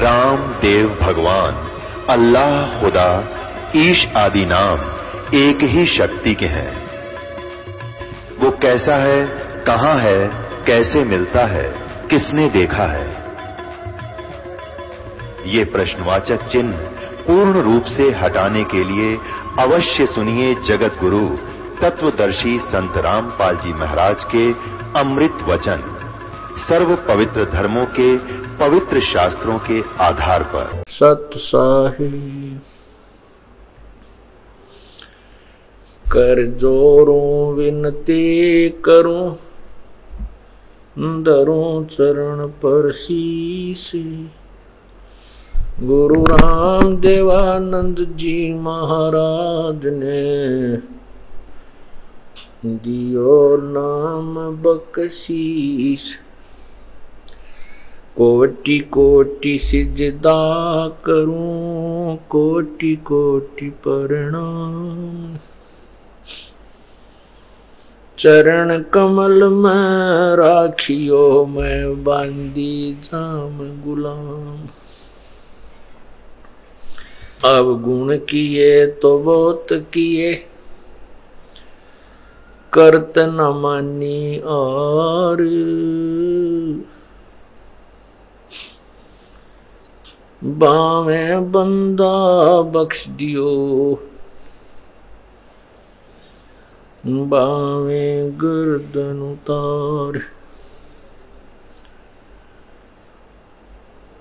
राम, देव, भगवान, अल्लाह, खुदा, ईश आदि नाम एक ही शक्ति के हैं। वो कैसा है, कहां है, कैसे मिलता है, किसने देखा है? ये प्रश्नवाचक चिन्ह पूर्ण रूप से हटाने के लिए अवश्य सुनिए जगत गुरु तत्वदर्शी संत रामपाल जी महाराज के अमृत वचन, सर्व पवित्र धर्मों के पवित्र शास्त्रों के आधार पर। सत साहिब कर जोरों विनती करूं, धरूं चरण पर शीश। गुरु राम देवानंद जी महाराज ने दियो नाम बख्शीश। कोटि कोटि सिजदा करूं, कोटि कोटि प्रणाम। चरण कमल में राखियो, मैं बांदी जाम गुलाम। अब गुण किए तो बहुत किए, करत न मानी और। बावे बंदा बख्श दियो, बावे गर्दन उतार।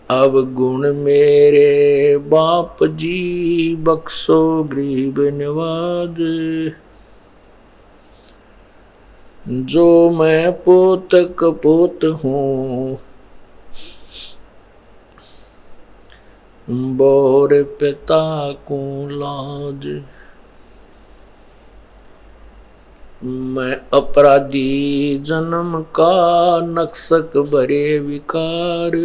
अब गुण मेरे बाप जी, बख्शो गरीब नवाज। जो मैं पोत कपोत हूँ, बोर पिता को लाज। मैं अपराधी जन्म का, नक्सक भरे विकार।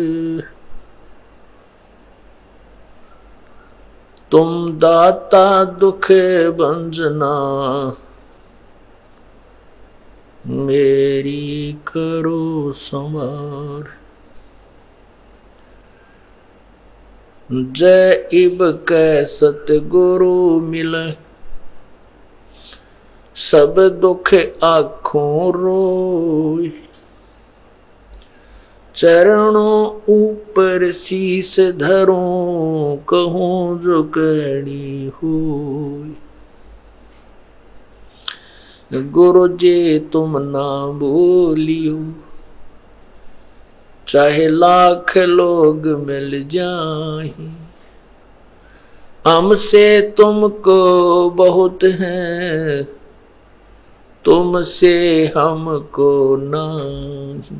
तुम दाता दुख भंजना, मेरी करो संवार। जय इब कै सतगुरु मिले, सब दुख आँखों रोय। चरणों ऊपर शीस धरूं, कहूं जो कहनी होय। गुरु जी तुम ना बोलियो, चाहे लाख लोग मिल जाएं। हमसे तुमको बहुत है, तुमसे हमको नहीं।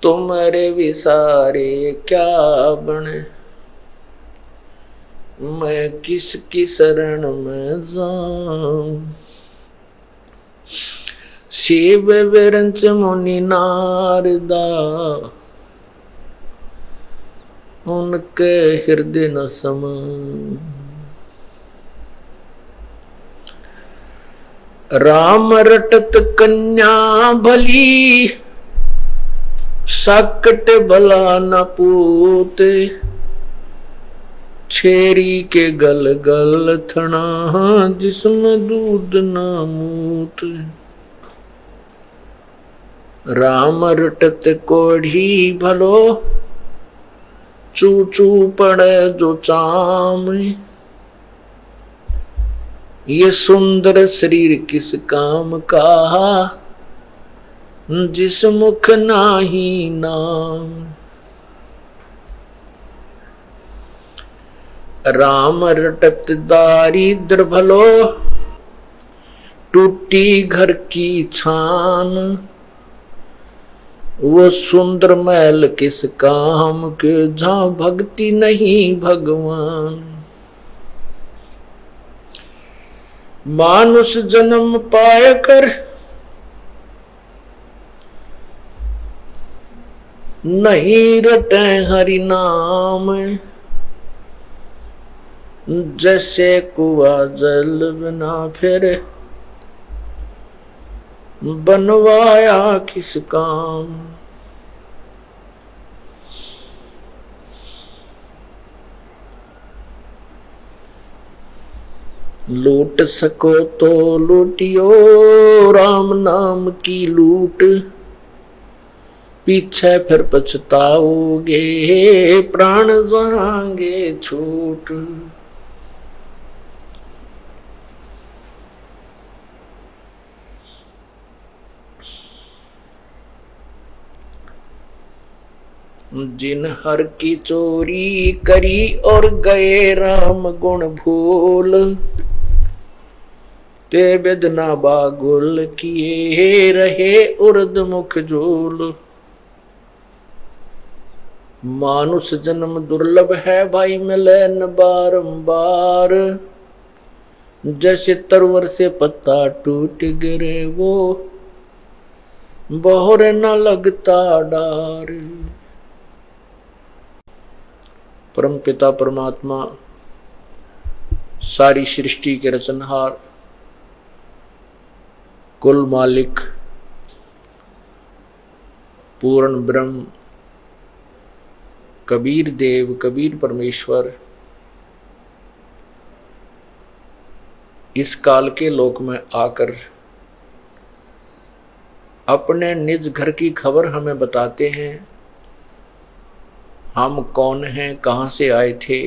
तुम्हारे विसारे क्या बने, मैं किसकी शरण में जाऊं। शिव विरंच मुनि नारदा, उनके हृदय न समा। राम रटत कन्या भली, साकट भला न पूत। छेरी के गल गल थना, जिसमें दूध न मूत। राम रटत कोढ़ी भलो, चू चू पड़े जो चाम। ये सुंदर शरीर किस काम का, जिस मुख नाही नाम। राम रटत दारिद्र भलो, टूटी घर की छान। वो सुंदर महल किस काम के, जहां भक्ति नहीं भगवान। मानुष जन्म पाय कर, नहीं रटे हरि नाम। जैसे कुआ जल बिना फिर, बनवाया किस काम। लूट सको तो लूटियो राम नाम की लूट, पीछे फिर पछताओगे प्राण जाएंगे छूट। जिन हर की चोरी करी और गए राम गुण भूल, ते बेदना बागुल किए रहे उर्द मुख झूल। मानुष जन्म दुर्लभ है भाई मिले न बारंबार, जैसे तरवर से पत्ता टूट गिरे वो बहुर न लगता डार। परम पिता परमात्मा सारी सृष्टि के रचनहार, कुल मालिक, पूर्ण ब्रह्म, कबीर देव, कबीर परमेश्वर इस काल के लोक में आकर अपने निज घर की खबर हमें बताते हैं। हम कौन हैं, कहां से आए थे,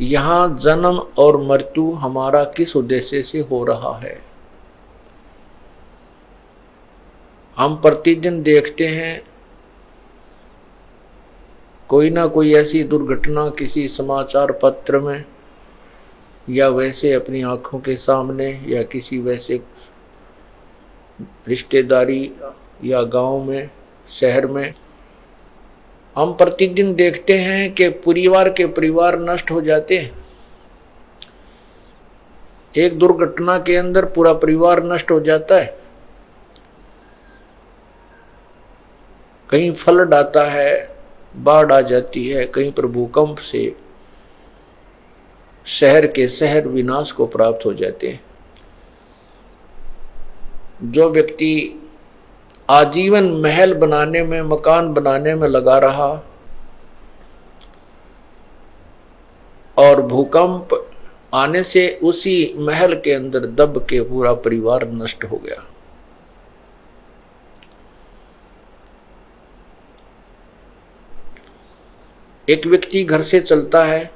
यहां जन्म और मृत्यु हमारा किस उद्देश्य से हो रहा है। हम प्रतिदिन देखते हैं कोई ना कोई ऐसी दुर्घटना किसी समाचार पत्र में या वैसे अपनी आंखों के सामने या किसी वैसे रिश्तेदारी या गांव में, शहर में हम प्रतिदिन देखते हैं कि परिवार के परिवार नष्ट हो जाते हैं। एक दुर्घटना के अंदर पूरा परिवार नष्ट हो जाता है। कहीं फ्लड आता है, बाढ़ आ जाती है, कहीं पर भूकंप से शहर के शहर विनाश को प्राप्त हो जाते हैं। जो व्यक्ति आजीवन महल बनाने में, मकान बनाने में लगा रहा और भूकंप आने से उसी महल के अंदर दब के पूरा परिवार नष्ट हो गया। एक व्यक्ति घर से चलता है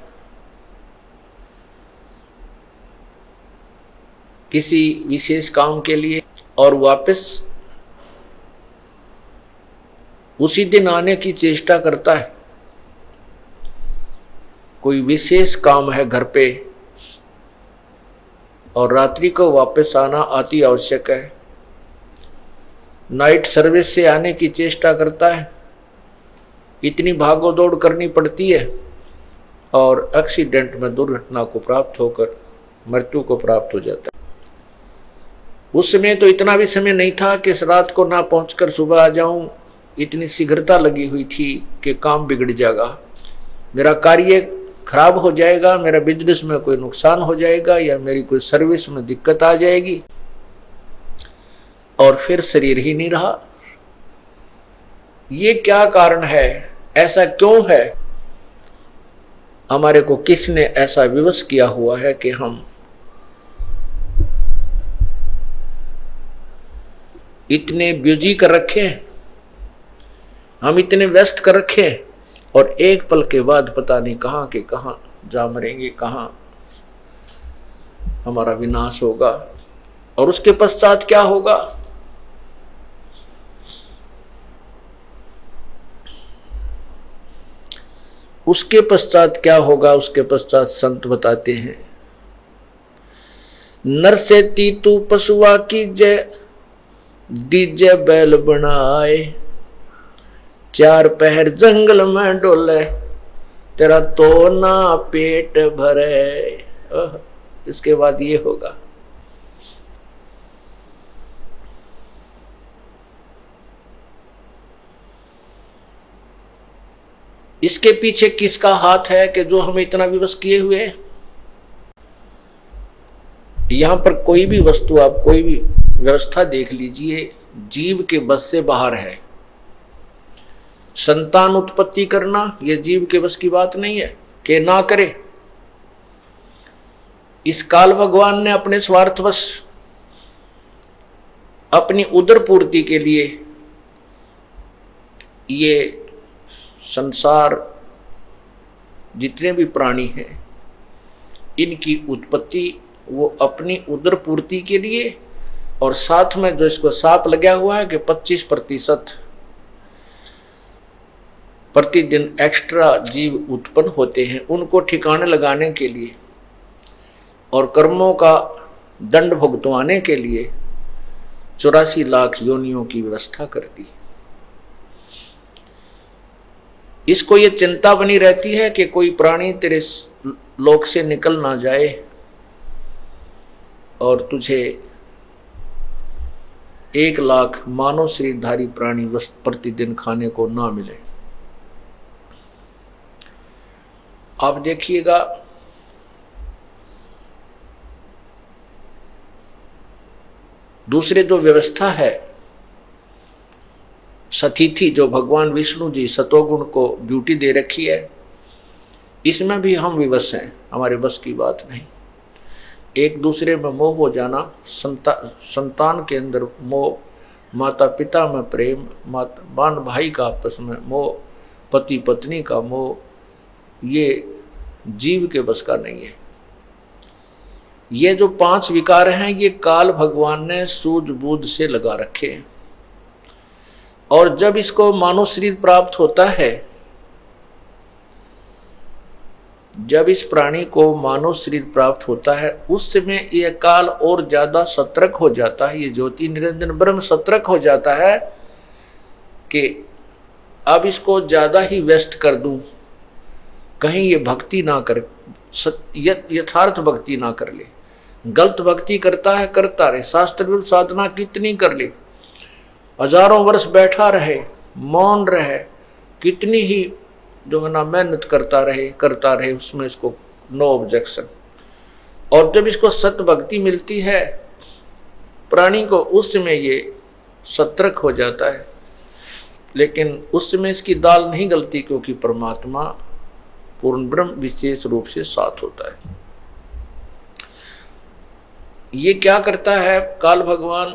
किसी विशेष काम के लिए और वापस उसी दिन आने की चेष्टा करता है। कोई विशेष काम है घर पे और रात्रि को वापस आना अति आवश्यक है। नाइट सर्विस से आने की चेष्टा करता है, इतनी भागो दौड़ करनी पड़ती है और एक्सीडेंट में दुर्घटना को प्राप्त होकर मृत्यु को प्राप्त हो जाता है। उस समय तो इतना भी समय नहीं था कि इस रात को ना पहुंचकर सुबह आ जाऊं, इतनी शीघ्रता लगी हुई थी कि काम बिगड़ जाएगा, मेरा कार्य खराब हो जाएगा, मेरा बिजनेस में कोई नुकसान हो जाएगा या मेरी कोई सर्विस में दिक्कत आ जाएगी, और फिर शरीर ही नहीं रहा। ये क्या कारण है, ऐसा क्यों है, हमारे को किसने ऐसा विवश किया हुआ है कि हम इतने बिजी कर रखे, हम इतने व्यस्त कर रखे और एक पल के बाद पता नहीं कहां के कहां जा मरेंगे, कहां हमारा विनाश होगा और उसके पश्चात क्या होगा। उसके पश्चात क्या होगा, उसके पश्चात संत बताते हैं, नर से तीतू पशुआ की जय दीजे बैल बनाए, चार पहर जंगल में डोले तेरा तो ना पेट भरे। इसके बाद ये होगा। इसके पीछे किसका हाथ है कि जो हमें इतना विवश किए हुए है। यहां पर कोई भी वस्तु आप कोई भी व्यवस्था देख लीजिए, जीव के बस से बाहर है। संतान उत्पत्ति करना यह जीव के बस की बात नहीं है कि ना करे। इस काल भगवान ने अपने स्वार्थवश अपनी उदर पूर्ति के लिए ये संसार जितने भी प्राणी हैं इनकी उत्पत्ति वो अपनी उदर पूर्ति के लिए, और साथ में जो इसको साप लगा हुआ है कि 25% प्रतिदिन एक्स्ट्रा जीव उत्पन्न होते हैं, उनको ठिकाने लगाने के लिए और कर्मों का दंड भुगतवाने के लिए 84 लाख योनियों की व्यवस्था कर दी। इसको ये चिंता बनी रहती है कि कोई प्राणी तेरे लोक से निकल ना जाए और तुझे 1 लाख मानव शरीरधारी प्राणी प्रतिदिन खाने को ना मिले। आप देखिएगा, दूसरे जो व्यवस्था है सतिथि, जो भगवान विष्णु जी सतोगुण को ड्यूटी दे रखी है, इसमें भी हम विवश हैं, हमारे बस की बात नहीं। एक दूसरे में मोह हो जाना, संतान के अंदर मोह, माता पिता में प्रेम, बहन भाई का आपस में मोह, पति पत्नी का मोह, ये जीव के बस का नहीं है। ये जो 5 विकार हैं ये काल भगवान ने सूझबूझ से लगा रखे हैं, और जब इसको मानव शरीर प्राप्त होता है, जब इस प्राणी को मानव शरीर प्राप्त होता है, उस समय यह काल और ज्यादा सतर्क हो जाता है, ये ज्योति निरंजन ब्रह्म सतर्क हो जाता है कि अब इसको ज्यादा ही व्यस्त कर दूं, कहीं ये भक्ति ना कर, यथार्थ भक्ति ना कर ले। गलत भक्ति करता है, करता रहे, शास्त्र विरुद्ध साधना कितनी कर ले, हजारों वर्ष बैठा रहे, मौन रहे, कितनी ही जो है ना मेहनत करता रहे, उसमें इसको नो ऑब्जेक्शन। और जब इसको सत्य भक्ति मिलती है प्राणी को, उस समय ये सतर्क हो जाता है, लेकिन उस समय इसकी दाल नहीं गलती, क्योंकि परमात्मा पूर्ण ब्रह्म विशेष रूप से साथ होता है। ये क्या करता है काल भगवान,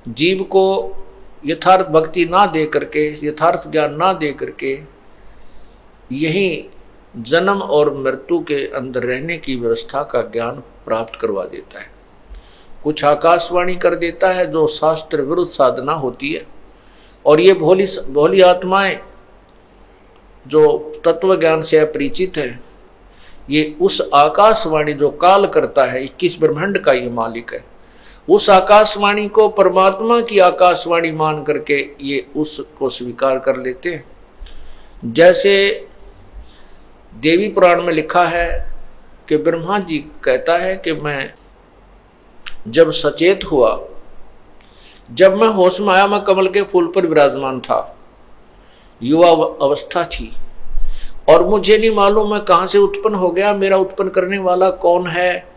जीव को यथार्थ भक्ति ना दे करके, यथार्थ ज्ञान ना दे करके यही जन्म और मृत्यु के अंदर रहने की व्यवस्था का ज्ञान प्राप्त करवा देता है। कुछ आकाशवाणी कर देता है जो शास्त्र विरुद्ध साधना होती है, और ये भोली आत्माएं जो तत्व ज्ञान से अपरिचित है, ये उस आकाशवाणी जो काल करता है, 21 ब्रह्मांड का ये मालिक है, उस आकाशवाणी को परमात्मा की आकाशवाणी मान करके ये उसको स्वीकार कर लेते हैं। जैसे देवी पुराण में लिखा है कि ब्रह्मा जी कहता है कि मैं जब सचेत हुआ, जब मैं होश में आया, मैं कमल के फूल पर विराजमान था, युवा अवस्था थी, और मुझे नहीं मालूम मैं कहां से उत्पन्न हो गया, मेरा उत्पन्न करने वाला कौन है।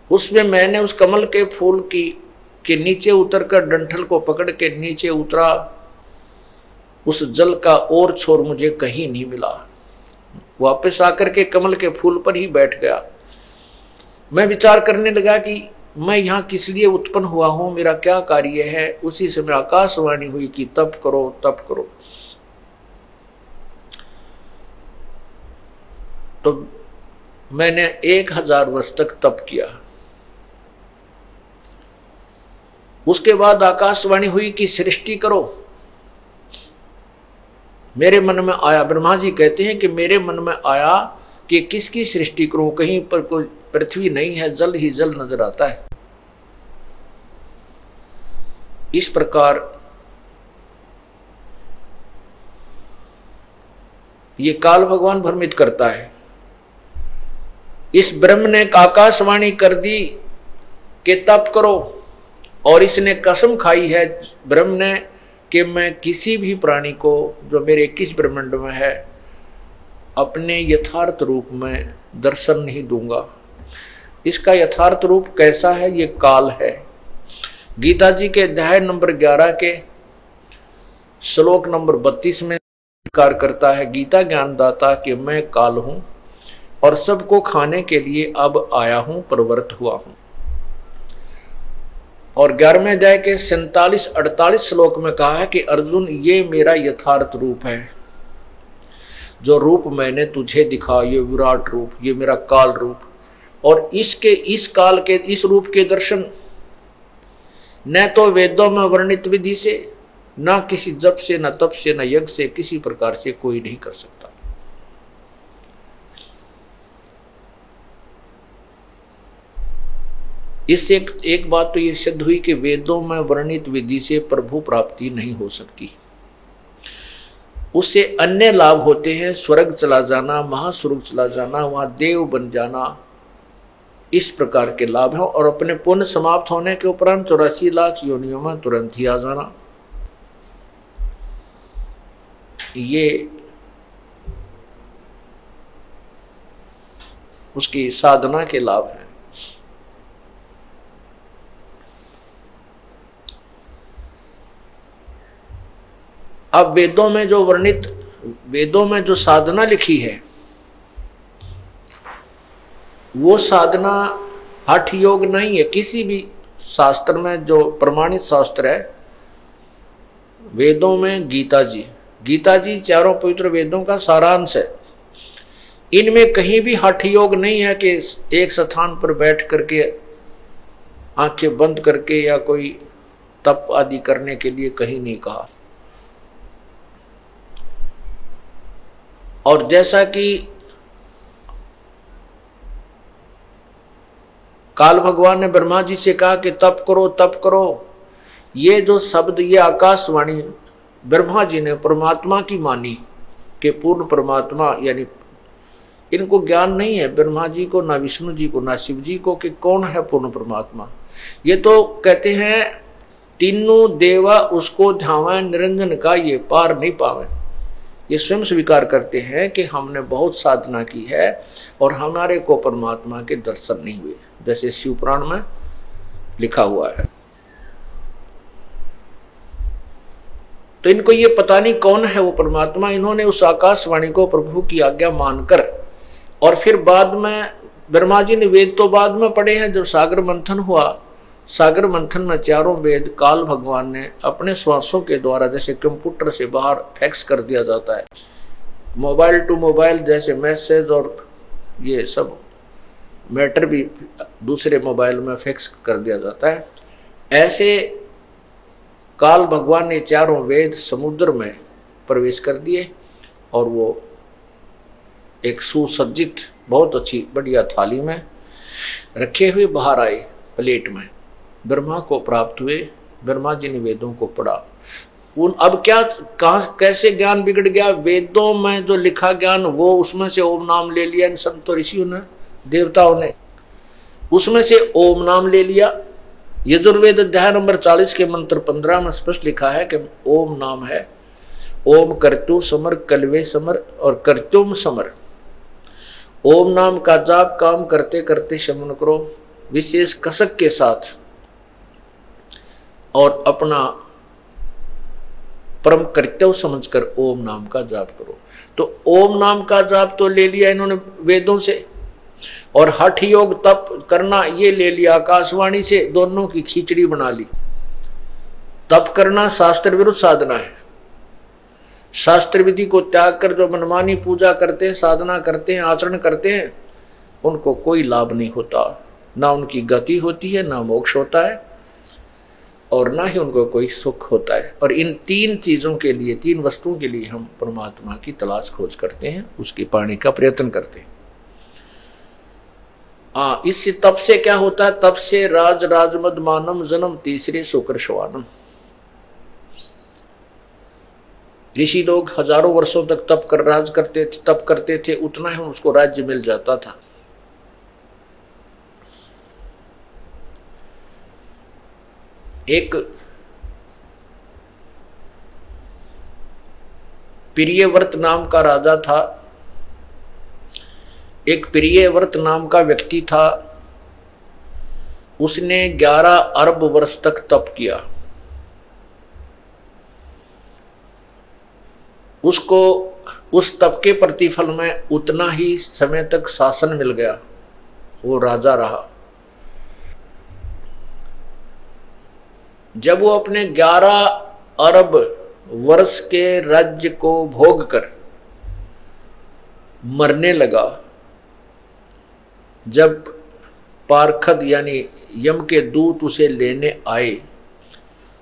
उसमें मैंने उस कमल के फूल के नीचे उतरकर डंठल को पकड़ के नीचे उतरा, उस जल का और छोर मुझे कहीं नहीं मिला, वापस आकर के कमल के फूल पर ही बैठ गया। मैं विचार करने लगा कि मैं यहाँ किस लिए उत्पन्न हुआ हूं, मेरा क्या कार्य है। उसी समय आकाशवाणी हुई कि तप करो, तप करो। तो मैंने 1000 वर्ष तक तप किया। उसके बाद आकाशवाणी हुई कि सृष्टि करो। मेरे मन में आया, ब्रह्मा जी कहते हैं कि मेरे मन में आया कि किसकी सृष्टि करूं, कहीं पर कोई पृथ्वी नहीं है, जल ही जल नजर आता है। इस प्रकार ये काल भगवान भ्रमित करता है। इस ब्रह्म ने आकाशवाणी कर दी कि तप करो, और इसने कसम खाई है ब्रह्म ने कि मैं किसी भी प्राणी को जो मेरे 21 ब्रह्मांड में है अपने यथार्थ रूप में दर्शन नहीं दूंगा। इसका यथार्थ रूप कैसा है? ये काल है। गीता जी के अध्याय नंबर 11 के श्लोक नंबर 32 में स्वीकार करता है गीता ज्ञानदाता कि मैं काल हूं और सबको खाने के लिए अब आया हूं, प्रवृत्त हुआ हूं। और 11वें अध्याय के 47-48 श्लोक में कहा है कि अर्जुन, ये मेरा यथार्थ रूप है, जो रूप मैंने तुझे दिखा, ये विराट रूप, ये मेरा काल रूप। और इस काल के इस रूप के दर्शन न तो वेदों में वर्णित विधि से, न किसी जप से, न तप से, न यज्ञ से, किसी प्रकार से कोई नहीं कर सकता। इससे एक बात तो ये सिद्ध हुई कि वेदों में वर्णित विधि से प्रभु प्राप्ति नहीं हो सकती। उससे अन्य लाभ होते हैं, स्वर्ग चला जाना, महास्वर्ग चला जाना, वहां देव बन जाना, इस प्रकार के लाभ हैं। और अपने पुण्य समाप्त होने के उपरांत 84 लाख योनियों में तुरंत ही आ जाना, ये उसकी साधना के लाभ हैं। अब वेदों में जो वर्णित, वेदों में जो साधना लिखी है, वो साधना हठ योग नहीं है। किसी भी शास्त्र में जो प्रमाणित शास्त्र है, वेदों में गीता जी चारों पवित्र वेदों का सारांश है। इनमें कहीं भी हठ योग नहीं है कि एक स्थान पर बैठ करके आंखें बंद करके या कोई तप आदि करने के लिए कहीं नहीं कहा। और जैसा कि काल भगवान ने ब्रह्मा जी से कहा कि तप करो तप करो, ये जो शब्द, ये आकाशवाणी ब्रह्मा जी ने परमात्मा की मानी कि पूर्ण परमात्मा, यानी इनको ज्ञान नहीं है ब्रह्मा जी को, ना विष्णु जी को, ना शिव जी को कि कौन है पूर्ण परमात्मा। ये तो कहते हैं तीनों देवा उसको ध्यावे, निरंजन का ये पार नहीं पावे। ये स्वयं स्वीकार करते हैं कि हमने बहुत साधना की है और हमारे को परमात्मा के दर्शन नहीं हुए, जैसे शिव पुराण में लिखा हुआ है। तो इनको ये पता नहीं कौन है वो परमात्मा। इन्होंने उस आकाशवाणी को प्रभु की आज्ञा मानकर, और फिर बाद में ब्रह्मा जी ने वेद तो बाद में पढ़े हैं। जब सागर मंथन हुआ, सागर मंथन में चारों वेद काल भगवान ने अपने श्वासों के द्वारा, जैसे कंप्यूटर से बाहर फैक्स कर दिया जाता है, मोबाइल टू मोबाइल जैसे मैसेज और ये सब मैटर भी दूसरे मोबाइल में फैक्स कर दिया जाता है, ऐसे काल भगवान ने चारों वेद समुद्र में प्रवेश कर दिए और वो एक सुसज्जित बहुत अच्छी बढ़िया थाली में रखे हुए बाहर आए प्लेट में, ब्रह्मा को प्राप्त हुए। ब्रह्मा जी ने वेदों को पढ़ा। अब क्या, कहाँ कैसे ज्ञान बिगड़ गया? वेदों में जो लिखा ज्ञान, वो उसमें से ओम नाम ले लिया इन संतों ऋषियों ने, देवताओं ने उसमें से ओम नाम ले लिया। यजुर्वेद अध्याय नंबर 40 के मंत्र 15 में स्पष्ट लिखा है कि ओम नाम है, ओम कर्तु समर कलवे समर और कर्तुम समर। ओम नाम का जाप काम करते करते शमन करो, विशेष कसक के साथ, और अपना परम कर्तव्य समझकर ओम नाम का जाप करो। तो ओम नाम का जाप तो ले लिया इन्होंने वेदों से, और हठ योग तप करना ये ले लिया आकाशवाणी से। दोनों की खिचड़ी बना ली। तप करना शास्त्र विरुद्ध साधना है। शास्त्र विधि को त्याग कर जो मनमानी पूजा करते हैं, साधना करते हैं, आचरण करते हैं, उनको कोई लाभ नहीं होता, ना उनकी गति होती है, ना मोक्ष होता है, और ना ही उनको कोई सुख होता है। और इन तीन चीजों के लिए, तीन वस्तुओं के लिए हम परमात्मा की तलाश खोज करते हैं, उसकी पाने का प्रयत्न करते हैं। इससे तप से क्या होता है? तप से राज राजमद मानम जन्म तीसरे शुक्र शवानम। ऋषि लोग हजारों वर्षों तक तप करते थे, उतना ही उसको राज्य मिल जाता था। एक प्रियव्रत नाम का राजा था। एक प्रियव्रत नाम का व्यक्ति था, उसने 11 अरब वर्ष तक तप किया। उसको उस तप के प्रतिफल में उतना ही समय तक शासन मिल गया, वो राजा रहा। जब वो अपने 11 अरब वर्ष के राज्य को भोग कर मरने लगा, जब पार्षद यानी यम के दूत उसे लेने आए,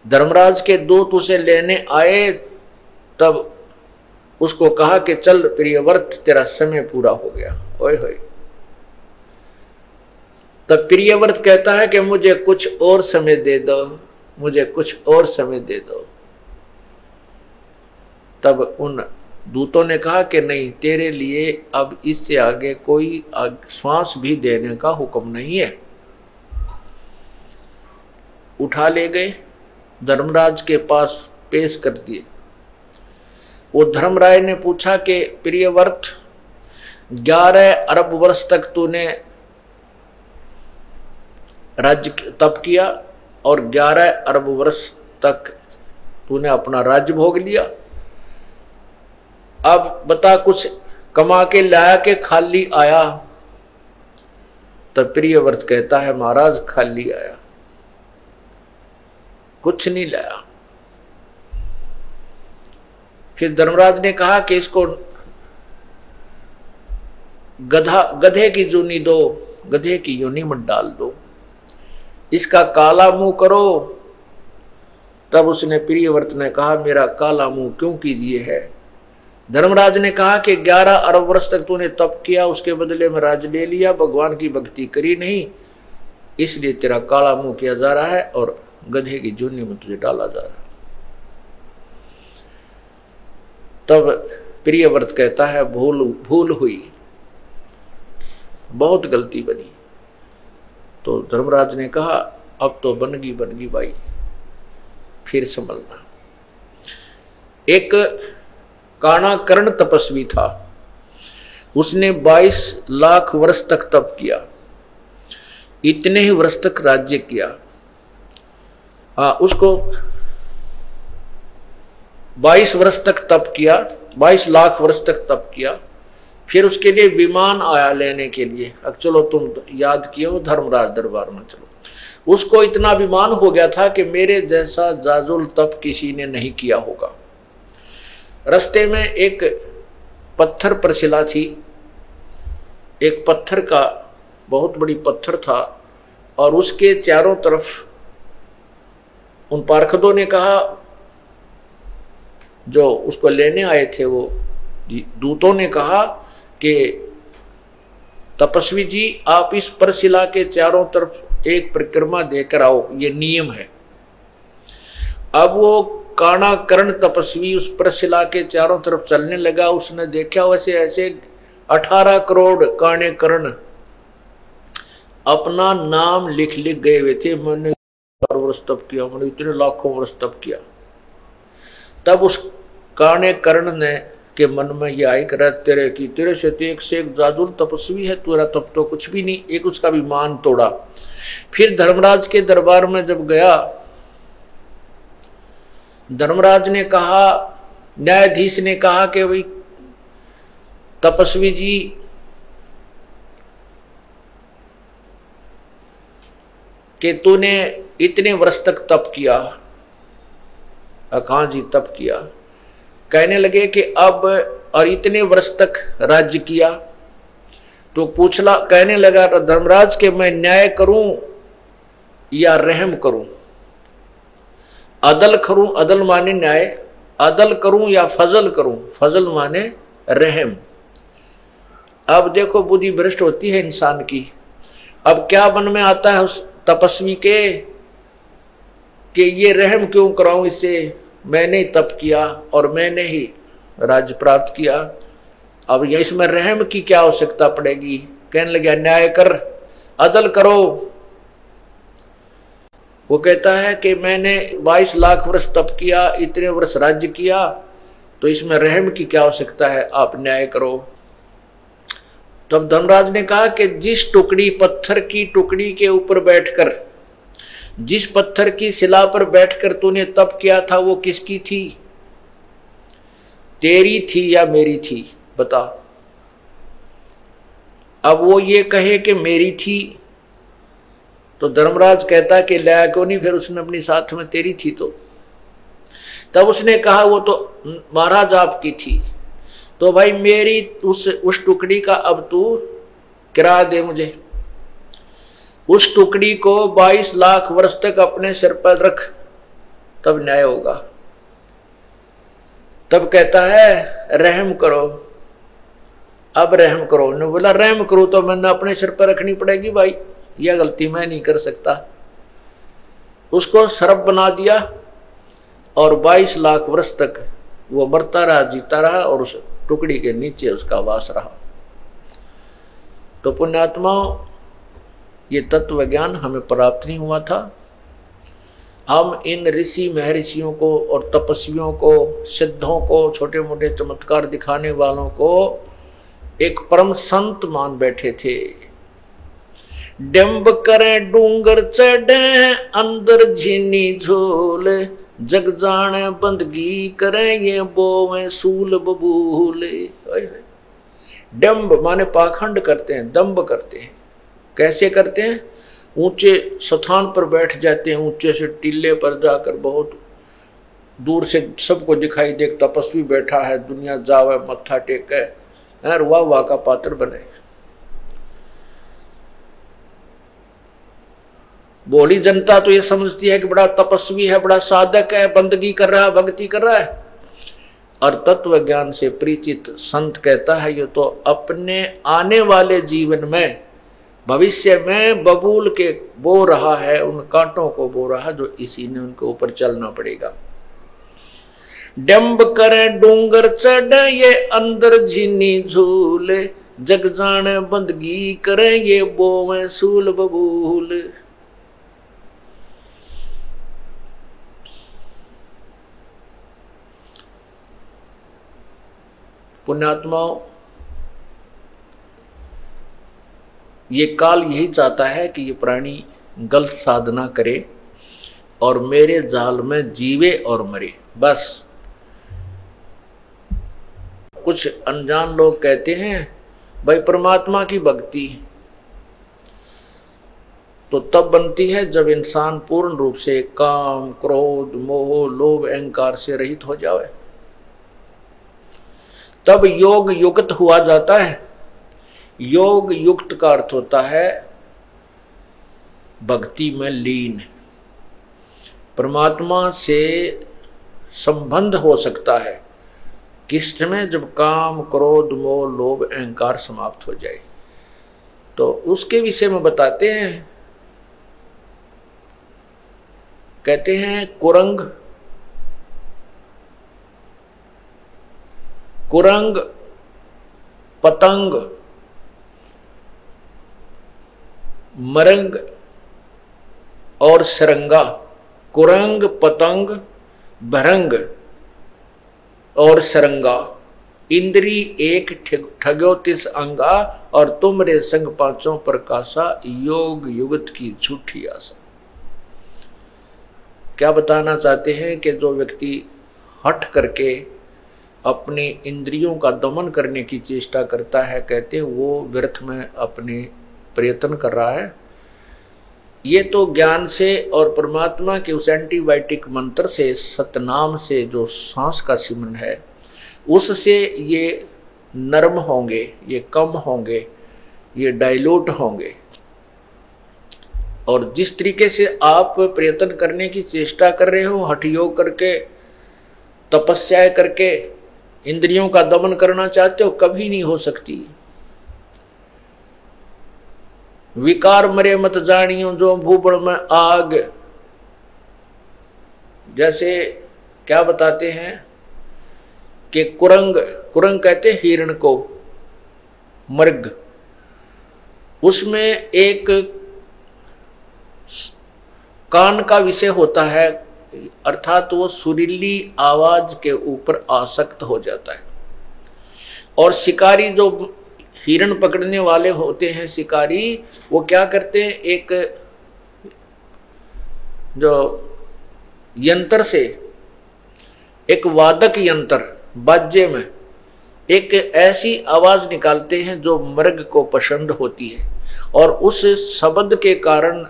धर्मराज के दूत उसे लेने आए, तब उसको कहा कि चल प्रियव्रत, तेरा समय पूरा हो गया। ओए होए। तब प्रियव्रत कहता है कि मुझे कुछ और समय दे दो, मुझे कुछ और समय दे दो। तब उन दूतों ने कहा कि नहीं, तेरे लिए अब इससे आगे कोई श्वास भी देने का हुक्म नहीं है। उठा ले गए, धर्मराज के पास पेश कर दिए। वो धर्मराय ने पूछा कि प्रियव्रत, 11 अरब वर्ष तक तूने राज्य तप किया और 11 अरब वर्ष तक तूने अपना राज्य भोग लिया। अब बता, कुछ कमा के लाया के खाली आया? तब प्रियव्रत कहता है, महाराज खाली आया, कुछ नहीं लाया। फिर धर्मराज ने कहा कि इसको गधे की जूनी दो, गधे की योनि मत डाल दो, इसका काला मुंह करो। तब उसने प्रियव्रत ने कहा, मेरा काला मुंह क्यों कीजिए है? धर्मराज ने कहा कि 11 अरब वर्ष तक तूने तप किया, उसके बदले में राज ले लिया, भगवान की भक्ति करी नहीं, इसलिए तेरा काला मुंह किया जा रहा है और गधे की जूनी में तुझे डाला जा रहा है। तब प्रियव्रत कहता है, भूल हुई, बहुत गलती बनी। तो धर्मराज ने कहा, अब तो बनगी भाई, फिर संभलना। एक काणाकर्ण तपस्वी था, उसने 22 लाख वर्ष तक तप किया, इतने ही वर्ष तक राज्य किया। उसको 22 वर्ष तक तप किया, 22 लाख वर्ष तक तप किया। फिर उसके लिए विमान आया लेने के लिए। अब चलो, तुम याद किए हो, धर्मराज दरबार में चलो। उसको इतना अभिमान हो गया था कि मेरे जैसा जाजुल तप किसी ने नहीं किया होगा। रास्ते में एक पत्थर पर शिला थी, एक पत्थर का बहुत बड़ी पत्थर था, और उसके चारों तरफ उन पार्षदों ने कहा, जो उसको लेने आए थे, वो दूतों ने कहा कि तपस्वी जी, आप इस परशिला के चारों तरफ एक परिक्रमा देकर आओ, ये नियम है। अब वो काणाकर्ण तपस्वी उस परशिला के चारों तरफ चलने लगा। उसने देखा वैसे ऐसे 18 करोड़ काणाकर्ण अपना नाम लिख गए हुए थे, मैंने वर्ष तप किया, मैंने इतने लाखों वर्ष तप किया। तब उस काणाकर्ण ने के मन में ये आई कर, तेरे से एक जाजुल तपस्वी है, तेरा तप तो कुछ भी नहीं। एक उसका भी मान तोड़ा। फिर धर्मराज के दरबार में जब गया, धर्मराज ने कहा, न्यायाधीश ने कहा कि भाई तपस्वी जी, कि तूने इतने वर्ष तक तप किया। कहाँ जी तप किया? कहने लगे कि अब और इतने वर्ष तक राज्य किया। तो पूछला, कहने लगा धर्मराज के मैं न्याय करूं या रहम करूं, अदल करूं, अदल माने न्याय, अदल करूं या फजल करूं, फजल माने रहम। अब देखो बुद्धि भ्रष्ट होती है इंसान की। अब क्या मन में आता है उस तपस्वी के कि ये रहम क्यों कराऊं इससे, मैंने तप किया और मैंने ही राज्य प्राप्त किया, अब ये इसमें रहम की क्या आवश्यकता पड़ेगी। कहने लगा न्याय कर, अदल करो। वो कहता है कि मैंने 22 लाख वर्ष तप किया, इतने वर्ष राज्य किया, तो इसमें रहम की क्या आवश्यकता है, आप न्याय करो। तो अब धर्मराज ने कहा कि जिस टुकड़ी, पत्थर की टुकड़ी के ऊपर बैठकर, जिस पत्थर की शिला पर बैठकर तूने तप किया था, वो किसकी थी? तेरी थी या मेरी थी? बता। अब वो ये कहे कि मेरी थी, तो धर्मराज कहता कि लाया क्यों नहीं, फिर उसने अपनी साथ में तेरी थी। तो तब उसने कहा वो तो महाराज आपकी थी। तो भाई मेरी उस टुकड़ी का अब तू किराया दे मुझे। उस टुकड़ी को 22 लाख वर्ष तक अपने सिर पर रख, तब न्याय होगा। तब कहता है रहम करो, अब रहम करो। उन्होंने बोला रहम करो तो मैंने अपने सिर पर रखनी पड़ेगी भाई, यह गलती मैं नहीं कर सकता। उसको सर्प बना दिया और 22 लाख वर्ष तक वो मरता रहा, जीता रहा, और उस टुकड़ी के नीचे उसका वास रहा। तो पुण्यात्माओं, ये तत्व ज्ञान हमें प्राप्त नहीं हुआ था। हम इन ऋषि महर्षियों को और तपस्वियों को, सिद्धों को, छोटे मोटे चमत्कार दिखाने वालों को एक परम संत मान बैठे थे। डिंब करें डूंगर चढ़े, अंदर झीनी झोल, जग जाने बंदगी करें ये बोवें सूल बबूल। डंब माने पाखंड करते हैं, दंभ करते हैं। कैसे करते हैं? ऊंचे स्थान पर बैठ जाते हैं, ऊंचे से टीले पर जाकर बहुत दूर से सबको दिखाई दे तपस्वी बैठा है, दुनिया जावे मत्था टेके और वाह वाह का पात्र बने। भोली जनता तो ये समझती है कि बड़ा तपस्वी है, बड़ा साधक है, बंदगी कर रहा है, भक्ति कर रहा है। और तत्व ज्ञान से परिचित संत कहता है ये तो अपने आने वाले जीवन में, भविष्य में बबूल के बो रहा है, उन कांटों को बो रहा है जो इसी ने उनके ऊपर चलना पड़ेगा। डंब करें डूंगर चढ़ ये अंदर झीनी झूल, जग जाने बंदगी करें ये बोवें सूल बबूल। पुण्यात्माओं, ये काल यही चाहता है कि ये प्राणी गलत साधना करे और मेरे जाल में जीवे और मरे, बस। कुछ अनजान लोग कहते हैं भाई परमात्मा की भक्ति तो तब बनती है जब इंसान पूर्ण रूप से काम, क्रोध, मोह, लोभ, अहंकार से रहित हो जाए, तब योग युक्त हुआ जाता है। योग युक्त का अर्थ होता है भक्ति में लीन, परमात्मा से संबंध हो सकता है किस समय? जब काम, क्रोध, मोह, लोभ, अहंकार समाप्त हो जाए। तो उसके विषय में बताते हैं, कहते हैं कुरंग, कुरंग, पतंग, मरंग और सरंगा। कुरंग, पतंग, भरंग और सरंगा, इंद्री एक ठग्यो तिस अंगा, और तुमरे संग पांचों प्रकाशा, योग युगत की झूठी आशा। क्या बताना चाहते हैं कि जो व्यक्ति हट करके अपनी इंद्रियों का दमन करने की चेष्टा करता है, कहते हैं वो व्यर्थ में अपने प्रयत्न कर रहा है। ये तो ज्ञान से और परमात्मा के उस एंटीबायोटिक मंत्र से, सतनाम से जो सांस का सिमरन है, उससे ये नर्म होंगे, ये कम होंगे, ये डाइल्यूट होंगे। और जिस तरीके से आप प्रयत्न करने की चेष्टा कर रहे हो, हठ योग करके, तपस्या करके इंद्रियों का दमन करना चाहते हो, कभी नहीं हो सकती। विकार मरे मत जानियो जो भूबड़ में आग। जैसे क्या बताते हैं कि कुरंग, कुरंग कहते हैं हिरण को, मृग, उसमें एक कान का विषय होता है, अर्थात वो सुरीली आवाज के ऊपर आसक्त हो जाता है। और शिकारी जो हिरण पकड़ने वाले होते हैं शिकारी, वो क्या करते हैं, एक जो यंत्र से, एक वादक यंत्र बाजे में एक ऐसी आवाज निकालते हैं जो मृग को पसंद होती है, और उस शब्द के कारण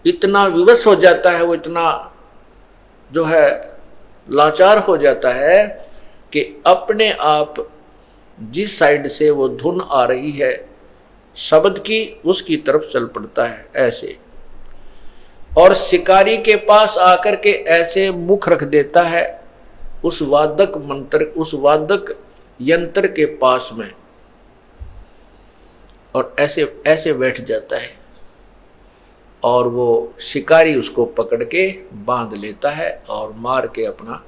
इतना विवश हो जाता है, वो इतना जो है लाचार हो जाता है कि अपने आप जिस साइड से वो धुन आ रही है शब्द की, उसकी तरफ चल पड़ता है ऐसे, और शिकारी के पास आकर के ऐसे मुख रख देता है उस वादक मंत्र, उस वादक यंत्र के पास में, और ऐसे ऐसे बैठ जाता है, और वो शिकारी उसको पकड़ के बांध लेता है और मार के अपना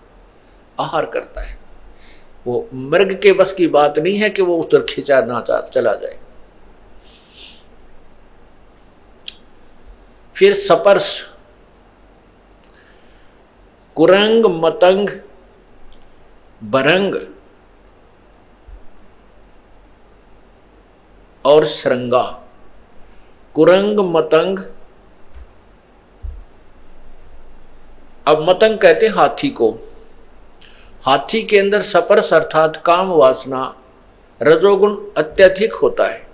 आहार करता है। वो मृग के बस की बात नहीं है कि वो उधर खिंचा ना चला जाए। फिर सपर्श, कुरंग, मतंग, भरंग और श्रृंगा। कुरंग, मतंग, अब मतंग कहते हैं हाथी को। हाथी के अंदर सपर्श अर्थात काम वासना, रजोगुण अत्यधिक होता है,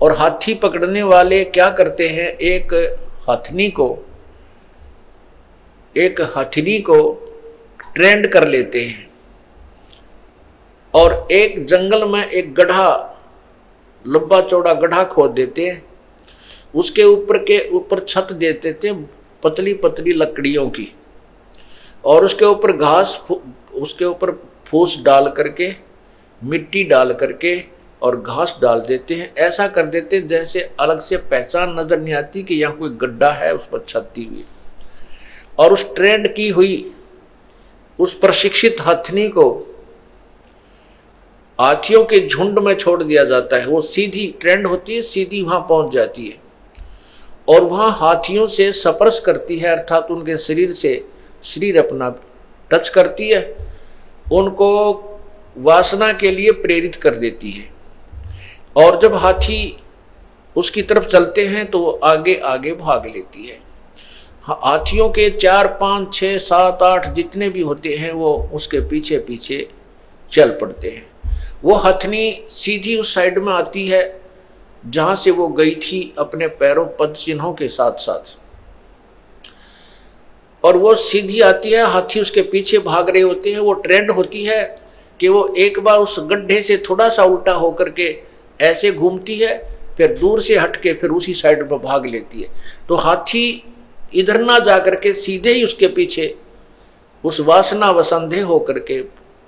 और हाथी पकड़ने वाले क्या करते हैं, एक हथनी को ट्रेंड कर लेते हैं, और एक जंगल में एक गड्ढा, लंबा चौड़ा गड्ढा खोद देते हैं, उसके ऊपर छत देते थे पतली पतली लकड़ियों की, और उसके ऊपर घास, उसके ऊपर फूस डाल करके, मिट्टी डाल करके और घास डाल देते हैं। ऐसा कर देते हैं जैसे अलग से पहचान नजर नहीं आती कि यहाँ कोई गड्ढा है उस पर छत दी हुई, और उस ट्रेंड की हुई उस प्रशिक्षित हथनी को हाथियों के झुंड में छोड़ दिया जाता है। वो सीधी ट्रेंड होती है, सीधी वहां पहुंच जाती है, और वहां हाथियों से स्पर्श करती है, अर्थात उनके शरीर से शरीर अपना टच करती है, उनको वासना के लिए प्रेरित कर देती है, और जब हाथी उसकी तरफ चलते हैं तो वो आगे आगे भाग लेती है। हाथियों के 4, 5, 6, 7, 8 जितने भी होते हैं वो उसके पीछे पीछे चल पड़ते हैं। वो हथनी सीधी उस साइड में आती है जहां से वो गई थी अपने पैरों पद चिन्हों के साथ साथ, और वो सीधी आती है, हाथी उसके पीछे भाग रहे होते हैं। वो ट्रेंड होती है कि वो एक बार उस गड्ढे से थोड़ा सा उल्टा होकर के ऐसे घूमती है, फिर दूर से हट के फिर उसी साइड पर भाग लेती है। तो हाथी इधर ना जाकर के सीधे ही उसके पीछे उस वासना वसंधे होकर के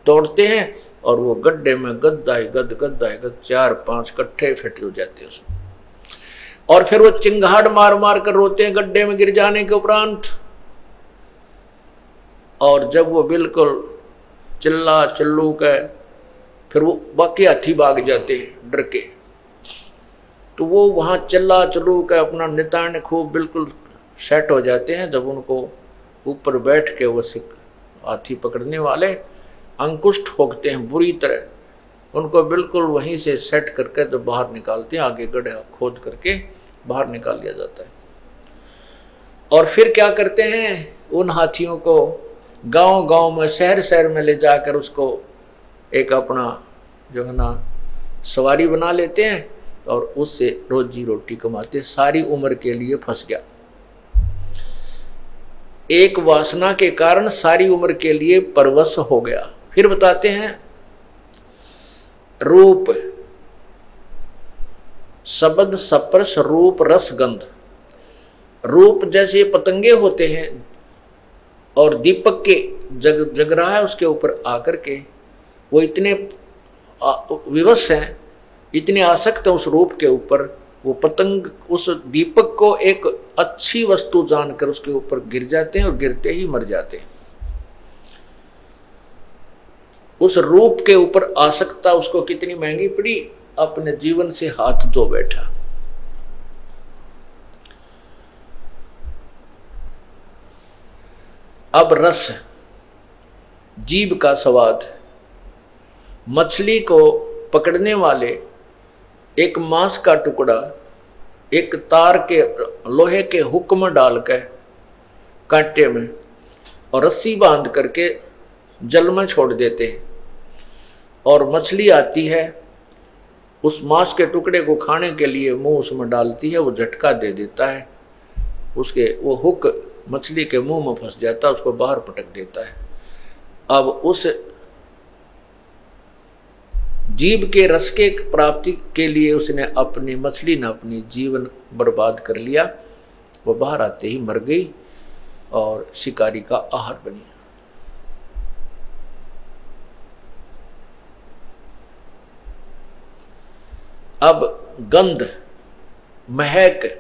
दौड़ते हैं, और वो गड्ढे में गद्दाए गद 4, 5 कट्ठे फिट हो जाते हैं उसमें, और फिर वो चिंगाड़ मार मार कर रोते हैं गड्ढे में गिर जाने के उपरांत। और जब वो बिल्कुल चिल्ला चिल्लू का, फिर वो बाकी हाथी भाग जाते हैं डर के, तो वो वहां चिल्ला चिल्लू का अपना नितान खूब बिल्कुल सेट हो जाते हैं। जब उनको ऊपर बैठ के वो हाथी पकड़ने वाले अंकुश ठोकते हैं बुरी तरह, उनको बिल्कुल वहीं से सेट करके जब बाहर निकालते हैं, आगे गड्ढा खोद करके बाहर निकाल लिया जाता है। और फिर क्या करते हैं, उन हाथियों को गांव गांव में, शहर शहर में ले जाकर उसको एक अपना जो है ना सवारी बना लेते हैं, और उससे रोजी रोटी कमाते। सारी उम्र के लिए फंस गया, एक वासना के कारण सारी उम्र के लिए परवश हो गया। फिर बताते हैं रूप, शब्द, स्पर्श, रूप, रस, गंध। रूप जैसे पतंगे होते हैं, और दीपक के जग रहा है उसके ऊपर आकर के वो इतने विवश हैं, इतने आसक्त हैं उस रूप के ऊपर, वो पतंग उस दीपक को एक अच्छी वस्तु जानकर उसके ऊपर गिर जाते हैं, और गिरते ही मर जाते हैं। उस रूप के ऊपर आसक्ता उसको कितनी महंगी पड़ी, अपने जीवन से हाथ धो बैठा। अब रस, जीभ का स्वाद। मछली को पकड़ने वाले एक मांस का टुकड़ा एक तार के लोहे के हुक में डाल के कांटे में और रस्सी बांध करके जल में छोड़ देते हैं, और मछली आती है उस मांस के टुकड़े को खाने के लिए मुंह उसमें डालती है, वो झटका दे देता है, उसके वो हुक मछली के मुंह में फंस जाता है, उसको बाहर पटक देता है। अब उस जीव के रस के प्राप्ति के लिए उसने अपनी मछली ने अपनी जीवन बर्बाद कर लिया। वो बाहर आते ही मर गई और शिकारी का आहार बनी। अब गंध महक,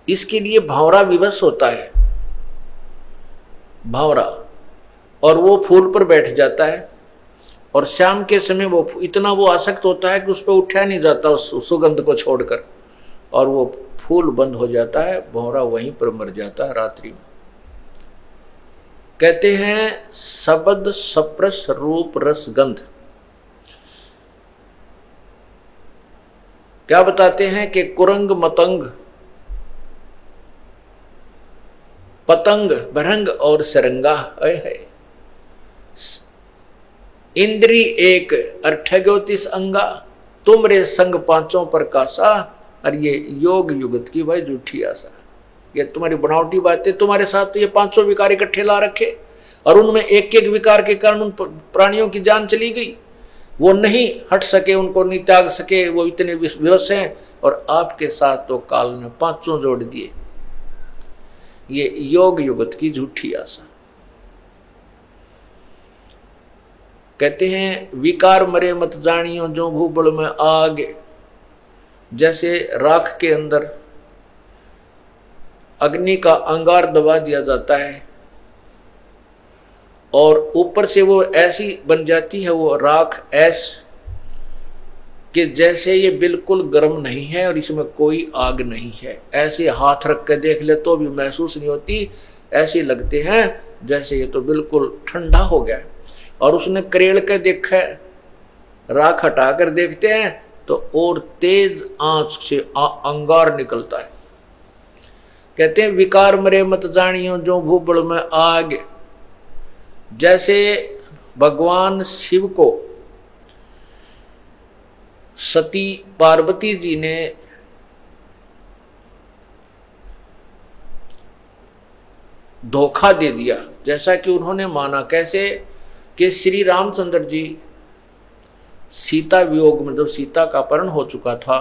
इसके लिए भावरा विवश होता है, भावरा, और वो फूल पर बैठ जाता है और शाम के समय वो इतना वो आसक्त होता है कि उस पर उठा नहीं जाता उस सुगंध को छोड़कर, और वो फूल बंद हो जाता है, भौरा वहीं पर मर जाता है रात्रि में। कहते हैं शब्द सप्रस रूप रस गंध। क्या बताते हैं कि कुरंग मतंग पतंग भरंग और सरंगा है, इंद्री एक अठ्ठ्योतीस अंगा, तुमरे संग पांचों पर कासा। और ये योग युगत की भाई झूठी आशा, ये तुम्हारी बनावटी बातें, तुम्हारे साथ तो ये पांचों विकार इकट्ठे ला रखे और उनमें एक एक विकार के कारण उन प्राणियों की जान चली गई, वो नहीं हट सके, उनको नहीं त्याग सके, वो इतने विवश हैं, और आपके साथ तो काल ने पांचों जोड़ दिए। ये योग युगत की झूठी आशा। कहते हैं विकार मरे मत जानियो जो भूबल में आग, जैसे राख के अंदर अग्नि का अंगार दबा दिया जाता है और ऊपर से वो ऐसी बन जाती है वो राख ऐस कि जैसे ये बिल्कुल गर्म नहीं है और इसमें कोई आग नहीं है, ऐसे हाथ रख के देख ले तो भी महसूस नहीं होती, ऐसे लगते हैं जैसे ये तो बिल्कुल ठंडा हो गया। और उसने करेड़ के देखा, राख हटाकर देखते हैं तो और तेज आंच से अंगार निकलता है। कहते हैं विकार मरे मत जानियो जो भूबल में आग, जैसे भगवान शिव को सती पार्वती जी ने धोखा दे दिया, जैसा कि उन्होंने माना। कैसे कि श्री रामचंद्र जी सीता वियोग में जब सीता का अपहरण हो चुका था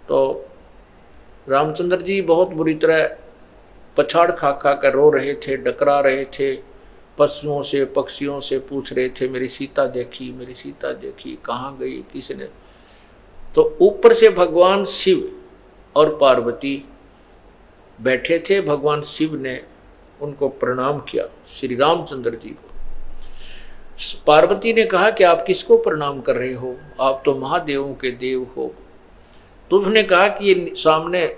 तो रामचंद्र जी बहुत बुरी तरह पछाड़ खा खा कर रो रहे थे, डकरा रहे थे, पशुओं से पक्षियों से पूछ रहे थे मेरी सीता देखी, मेरी सीता देखी, कहाँ गई, किसने। तो ऊपर से भगवान शिव और पार्वती बैठे थे, भगवान शिव ने उनको प्रणाम किया श्री रामचंद्र जी को। पार्वती ने कहा कि आप किसको प्रणाम कर रहे हो, आप तो महादेवों के देव हो। तो उसने कहा कि ये सामने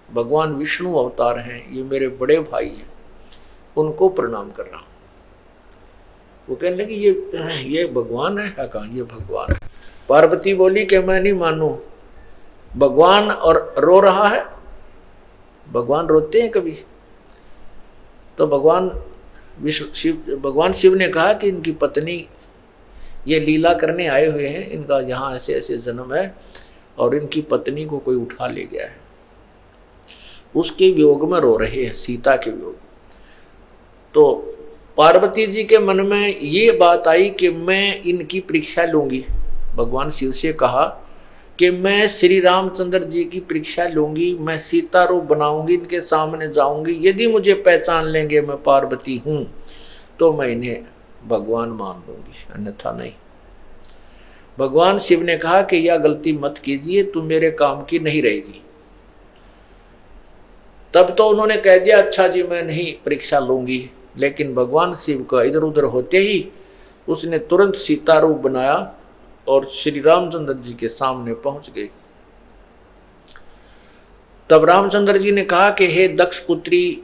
भगवान विष्णु अवतार हैं, ये मेरे बड़े भाई हैं, उनको प्रणाम कर रहा हूं। वो कहने लगी ये भगवान है? कहा ये भगवान है। पार्वती बोली कि मैं नहीं मानू, भगवान और रो रहा है, भगवान रोते हैं कभी? तो भगवान शिव ने कहा कि इनकी पत्नी ये लीला करने आए हुए हैं, इनका यहाँ ऐसे ऐसे जन्म है और इनकी पत्नी को कोई उठा ले गया है, उसके वियोग में रो रहे हैं, सीता के वियोग। तो पार्वती जी के मन में ये बात आई कि मैं इनकी परीक्षा लूंगी। भगवान शिव से कहा कि मैं श्री रामचंद्र जी की परीक्षा लूंगी, मैं सीता रूप बनाऊंगी, इनके सामने जाऊंगी, यदि मुझे पहचान लेंगे मैं पार्वती हूं तो मैं इन्हें भगवान मान लूंगी, अन्यथा नहीं। भगवान शिव ने कहा कि यह गलती मत कीजिए, तुम मेरे काम की नहीं रहेगी। तब तो उन्होंने कह दिया अच्छा जी मैं नहीं परीक्षा लूंगी, लेकिन भगवान शिव का इधर उधर होते ही उसने तुरंत सीता रूप बनाया और श्री रामचंद्र जी के सामने पहुंच गए। तब रामचंद्र जी ने कहा कि हे दक्ष पुत्री,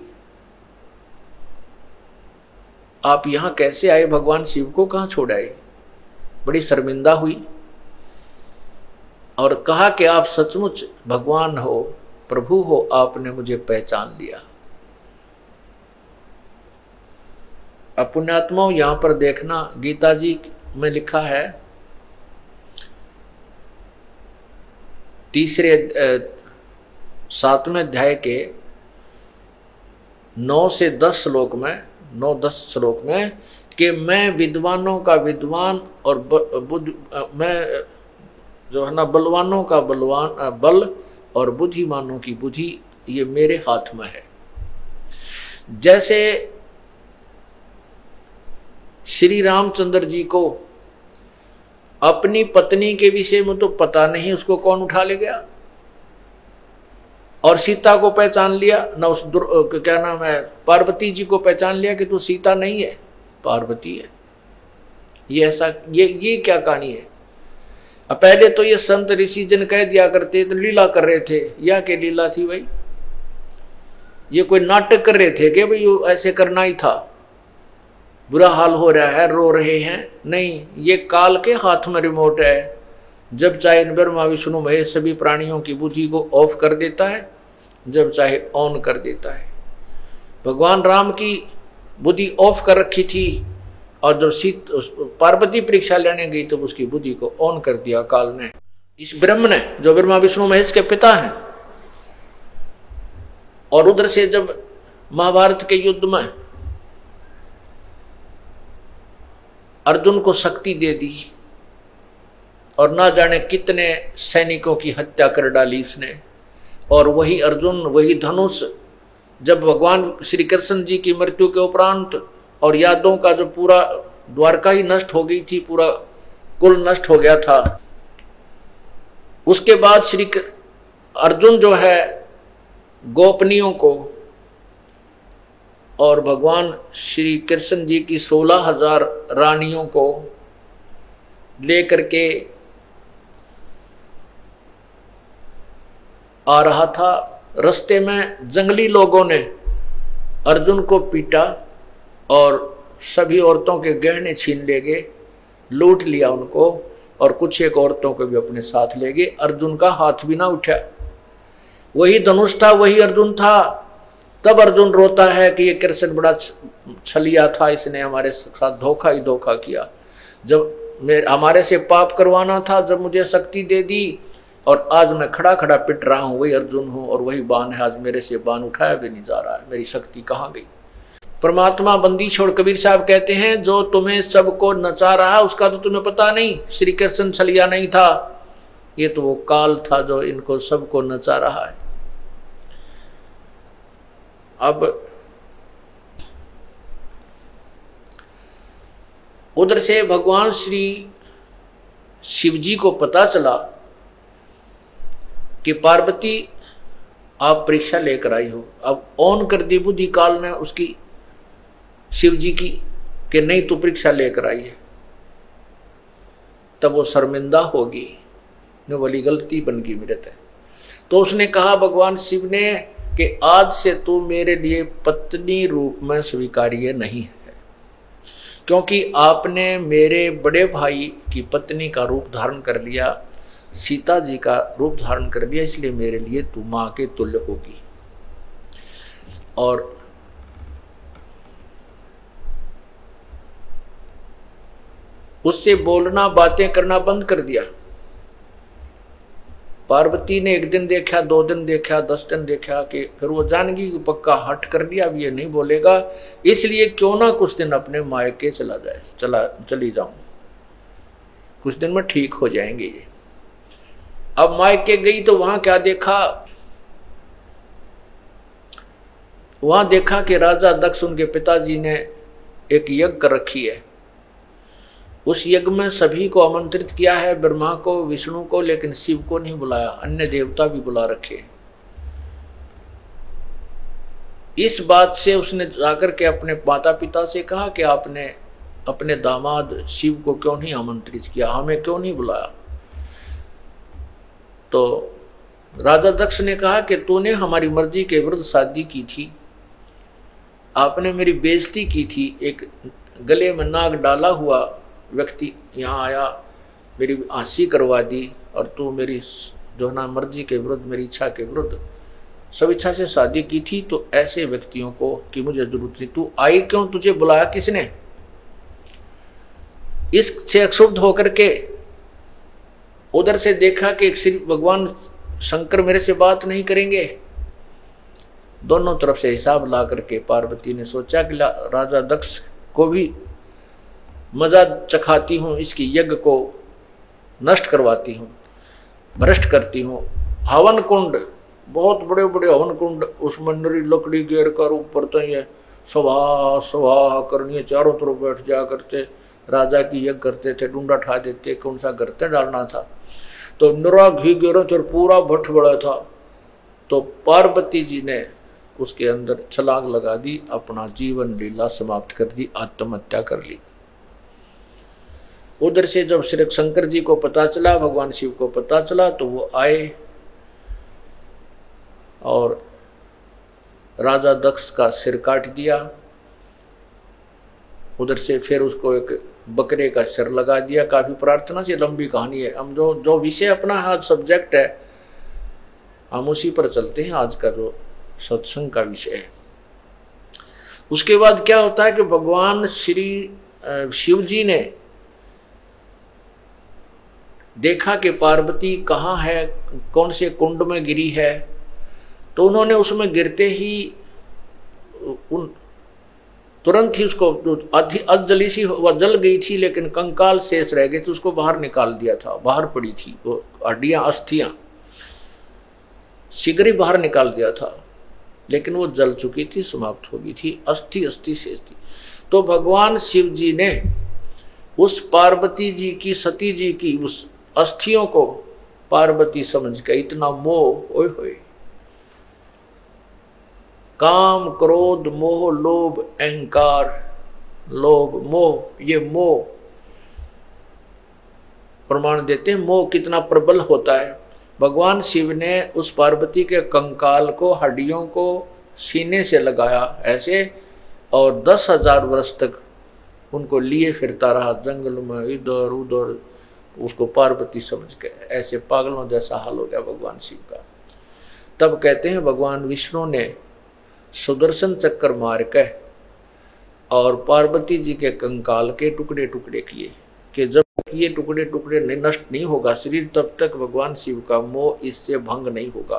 आप यहां कैसे आए? भगवान शिव को कहां छोड़ आए? बड़ी शर्मिंदा हुई और कहा कि आप सचमुच भगवान हो, प्रभु हो, आपने मुझे पहचान लिया। अब पुण्यात्माओं यहां पर देखना, गीता जी में लिखा है 7वें अध्याय के 9 से 10 श्लोक में, 9-10 श्लोक में, कि मैं विद्वानों का विद्वान और मैं जो है ना बलवानों का बलवान बल और बुद्धिमानों की बुद्धि ये मेरे हाथ में है। जैसे श्री रामचंद्र जी को अपनी पत्नी के विषय में तो पता नहीं, उसको कौन उठा ले गया, और सीता को पहचान लिया ना, उस क्या नाम है, पार्वती जी को पहचान लिया कि तू सीता नहीं है, पार्वती है। ये ऐसा ये क्या कहानी है। अब पहले तो ये संत ऋषि जन कह दिया करते तो लीला कर रहे थे, या क्या लीला थी भाई, ये कोई नाटक कर रहे थे कि भाई ऐसे करना ही था, बुरा हाल हो रहा है, रो रहे हैं। नहीं, ये काल के हाथ में रिमोट है। जब चाहे ब्रह्मा विष्णु महेश सभी प्राणियों की बुद्धि को ऑफ कर देता है, जब चाहे ऑन कर देता है। भगवान राम की बुद्धि ऑफ कर रखी थी, और जब पार्वती परीक्षा लेने गई तो उसकी बुद्धि को ऑन कर दिया काल ने, इस ब्रह्म ने, जो ब्रह्मा विष्णु महेश के पिता हैं। और उधर से जब महाभारत के युद्ध में अर्जुन को शक्ति दे दी, और ना जाने कितने सैनिकों की हत्या कर डाली इसने, और वही अर्जुन, वही धनुष, जब भगवान श्री कृष्ण जी की मृत्यु के उपरांत और यादों का जो पूरा द्वारका ही नष्ट हो गई थी, पूरा कुल नष्ट हो गया था, उसके बाद श्री अर्जुन जो है गोपनियों को और भगवान श्री कृष्ण जी की 16,000 रानियों को लेकर के आ रहा था। रास्ते में जंगली लोगों ने अर्जुन को पीटा और सभी औरतों के गहने छीन ले गए, लूट लिया उनको, और कुछ एक औरतों को भी अपने साथ ले गए। अर्जुन का हाथ भी ना उठा, वही धनुष था, वही अर्जुन था। तब अर्जुन रोता है कि ये कृष्ण बड़ा छलिया था, इसने हमारे साथ धोखा ही धोखा किया। जब हमारे से पाप करवाना था, जब मुझे शक्ति दे दी, और आज मैं खड़ा खड़ा पिट रहा हूँ, वही अर्जुन हूँ और वही बाण है, आज मेरे से बाण उठाया भी नहीं जा रहा है, मेरी शक्ति कहाँ गई। परमात्मा बंदी छोड़, कबीर साहब कहते हैं, जो तुम्हें सबको नचा रहा उसका तो तुम्हें पता नहीं, श्री कृष्ण छलिया नहीं था, ये तो वो काल था जो इनको सबको नचा रहा है। अब उधर से भगवान श्री शिव जी को पता चला कि पार्वती आप परीक्षा लेकर आई हो। अब ऑन कर दी बुद्धि काल ने उसकी, शिव जी की, कि नहीं तू परीक्षा लेकर आई है। तब वो शर्मिंदा होगी, न वाली गलती बन गई मेरे से। तो उसने कहा भगवान शिव ने कि आज से तू मेरे लिए पत्नी रूप में स्वीकार्य नहीं है, क्योंकि आपने मेरे बड़े भाई की पत्नी का रूप धारण कर लिया, सीता जी का रूप धारण कर लिया, इसलिए मेरे लिए तू मां के तुल्य होगी। और उससे बोलना, बातें करना बंद कर दिया। पार्वती ने 1 दिन देखा, 2 दिन देखा, 10 दिन देखा, कि फिर वो जान गई, पक्का हट कर दिया, अब ये नहीं बोलेगा, इसलिए क्यों ना कुछ दिन अपने मायके चली जाऊं, कुछ दिन में ठीक हो जाएंगे ये। अब मायके गई तो वहां क्या देखा, वहां देखा कि राजा दक्ष, उनके पिताजी ने एक यज्ञ कर रखी है। उस यज्ञ में सभी को आमंत्रित किया है, ब्रह्मा को, विष्णु को, लेकिन शिव को नहीं बुलाया, अन्य देवता भी बुला रखे। इस बात से उसने जाकर के अपने माता पिता से कहा कि आपने अपने दामाद शिव को क्यों नहीं आमंत्रित किया, हमें क्यों नहीं बुलाया। तो राजा दक्ष ने कहा कि तूने हमारी मर्जी के विरुद्ध शादी की थी, आपने मेरी बेइज्जती की थी, एक गले में नाग डाला हुआ व्यक्ति यहाँ आया, मेरी हंसी करवा दी, और तू मेरी जो ना मर्जी के विरुद्ध, मेरी इच्छा के विरुद्ध सब इच्छा से शादी की थी, तो ऐसे व्यक्तियों को कि मुझे जरूरत नहीं, तू आई क्यों, तुझे बुलाया किसने? इससे क्षुब्ध होकर के उधर से देखा कि श्री भगवान शंकर मेरे से बात नहीं करेंगे। दोनों तरफ से हिसाब ला करके पार्वती ने सोचा कि राजा दक्ष को भी मजा चखाती हूं, इसकी यज्ञ को नष्ट करवाती हूं, भ्रष्ट करती हूं। हवन कुंड, बहुत बड़े बड़े हवन कुंड, उसमें नरी लकड़ी घेर कर ऊपर तो ये सभा सभा करनी है, चारों तरफ बैठ जा करते, राजा की यज्ञ करते थे, डूंडा ठा देते, कौन सा गर्ते डालना था, तो नरा घी घेरो तो पूरा भट्ट बड़ा था। तो पार्वती जी ने उसके अंदर छलांग लगा दी, अपना जीवन लीला समाप्त कर दी, आत्महत्या कर ली। उधर से जब श्री शंकर जी को पता चला, भगवान शिव को पता चला, तो वो आए और राजा दक्ष का सिर काट दिया। उधर से फिर उसको एक बकरे का सिर लगा दिया। काफी प्रार्थना से लंबी कहानी है। हम जो विषय अपना आज सब्जेक्ट है, हम उसी पर चलते हैं। आज का जो सत्संग का विषय है, उसके बाद क्या होता है कि भगवान श्री शिव जी ने देखा कि पार्वती कहाँ है, कौन से कुंड में गिरी है, तो उन्होंने उसमें गिरते ही तुरंत ही उसको अधजली सी वह जल गई थी, लेकिन कंकाल शेष रह गए थे, उसको बाहर निकाल दिया था। बाहर पड़ी थी वो हड्डियां, अस्थियां शीघ्र ही बाहर निकाल दिया था, लेकिन वो जल चुकी थी, समाप्त हो गई थी, अस्थि शेष थी। तो भगवान शिव जी ने उस पार्वती जी की, सती जी की उस अस्थियों को पार्वती समझ के इतना मोह, ओए होए, काम क्रोध मोह लोभ अहंकार, लोभ मोह, ये मोह प्रमाण देते हैं मोह कितना प्रबल होता है। भगवान शिव ने उस पार्वती के कंकाल को, हड्डियों को सीने से लगाया ऐसे, और 10,000 वर्ष तक उनको लिए फिरता रहा जंगल में, इधर उधर, उसको पार्वती समझ के। ऐसे पागलों जैसा हाल हो गया भगवान शिव का। तब कहते हैं भगवान विष्णु ने सुदर्शन चक्कर मार के और पार्वती जी के कंकाल के टुकड़े टुकड़े किए, कि जब ये टुकड़े टुकड़े नष्ट नहीं होगा शरीर, तब तक भगवान शिव का मोह इससे भंग नहीं होगा।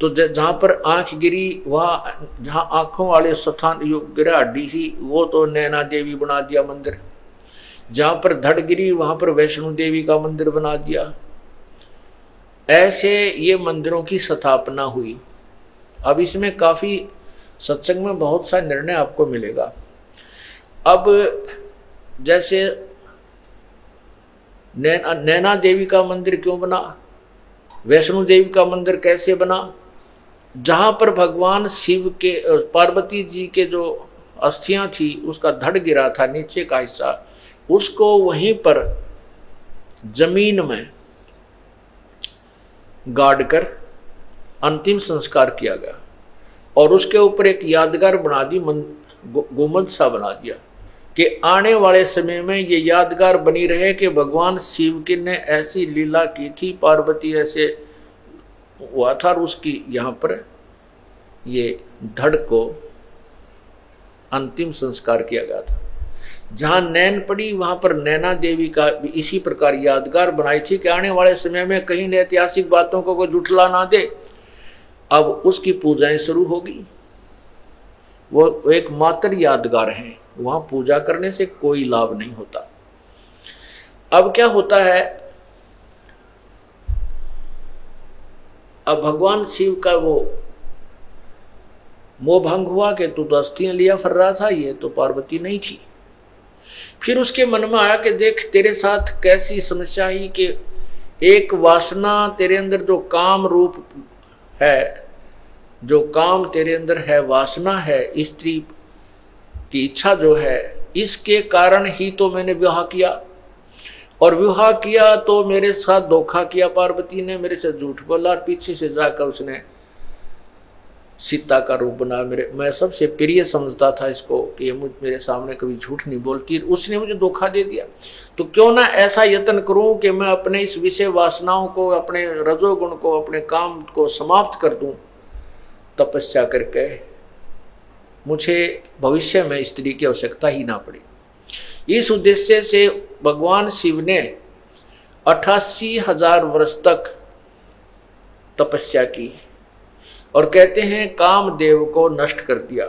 तो जहाँ पर आंख गिरी, वहाँ जहाँ आंखों वाले स्थान गिरा हड्डी ही, वो तो नैना देवी बना दिया मंदिर। जहाँ पर धड़ गिरी, वहाँ पर वैष्णो देवी का मंदिर बना दिया। ऐसे ये मंदिरों की स्थापना हुई। अब इसमें काफी सत्संग में बहुत सा निर्णय आपको मिलेगा। अब जैसे नैना देवी का मंदिर क्यों बना, वैष्णो देवी का मंदिर कैसे बना, जहां पर भगवान शिव के, पार्वती जी के जो अस्थियां थी, उसका धड़ गिरा था नीचे का हिस्सा, उसको वहीं पर जमीन में गाड़ कर अंतिम संस्कार किया गया, और उसके ऊपर एक यादगार बना दी, गुंबद सा बना दिया, कि आने वाले समय में ये यादगार बनी रहे कि भगवान शिव की ने ऐसी लीला की थी, पार्वती ऐसे हुआ था, और उसकी यहाँ पर ये धड़ को अंतिम संस्कार किया गया था। जहाँ नैन पड़ी, वहां पर नैना देवी का भी इसी प्रकार यादगार बनाई थी कि आने वाले समय में कहीं न ऐतिहासिक बातों को कोई जुटला ना दे। अब उसकी पूजाएं शुरू होगी। वो एक मात्र यादगार है, वहां पूजा करने से कोई लाभ नहीं होता। अब क्या होता है, अब भगवान शिव का वो मोह भंग हुआ कि तू तो अस्थियां लिया फिर रहा था, ये तो पार्वती नहीं थी। फिर उसके मन में आया कि देख तेरे साथ कैसी समस्या ही, कि एक वासना तेरे अंदर जो काम रूप है, जो काम तेरे अंदर है, वासना है, स्त्री की इच्छा जो है, इसके कारण ही तो मैंने विवाह किया, और विवाह किया तो मेरे साथ धोखा किया पार्वती ने, मेरे से झूठ बोला, और पीछे से जाकर उसने सीता का रूप बना। मैं सबसे प्रिय समझता था इसको कि ये मेरे सामने कभी झूठ नहीं बोलती, उसने मुझे धोखा दे दिया। तो क्यों ना ऐसा यत्न करूं कि मैं अपने इस विषय वासनाओं को, अपने रजोगुण को, अपने काम को समाप्त कर दूं तपस्या करके, मुझे भविष्य में स्त्री की आवश्यकता ही ना पड़ी। इस उद्देश्य से भगवान शिव ने 88,000 वर्ष तक तपस्या की और कहते हैं कामदेव को नष्ट कर दिया।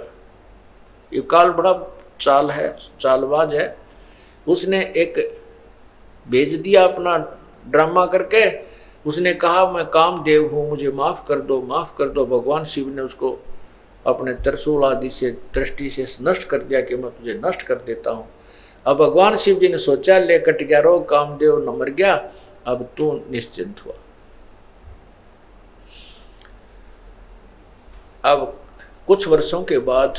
ये काल बड़ा चालबाज है। उसने एक भेज दिया अपना ड्रामा करके, उसने कहा मैं कामदेव हूं, मुझे माफ कर दो, माफ कर दो। भगवान शिव ने उसको अपने त्रिशूल आदि से दृष्टि से नष्ट कर दिया कि मैं तुझे नष्ट कर देता हूं। अब भगवान शिव जी ने सोचा ले कट गया रो, कामदेव न मर गया, अब तू निश्चिंत हुआ। अब कुछ वर्षों के बाद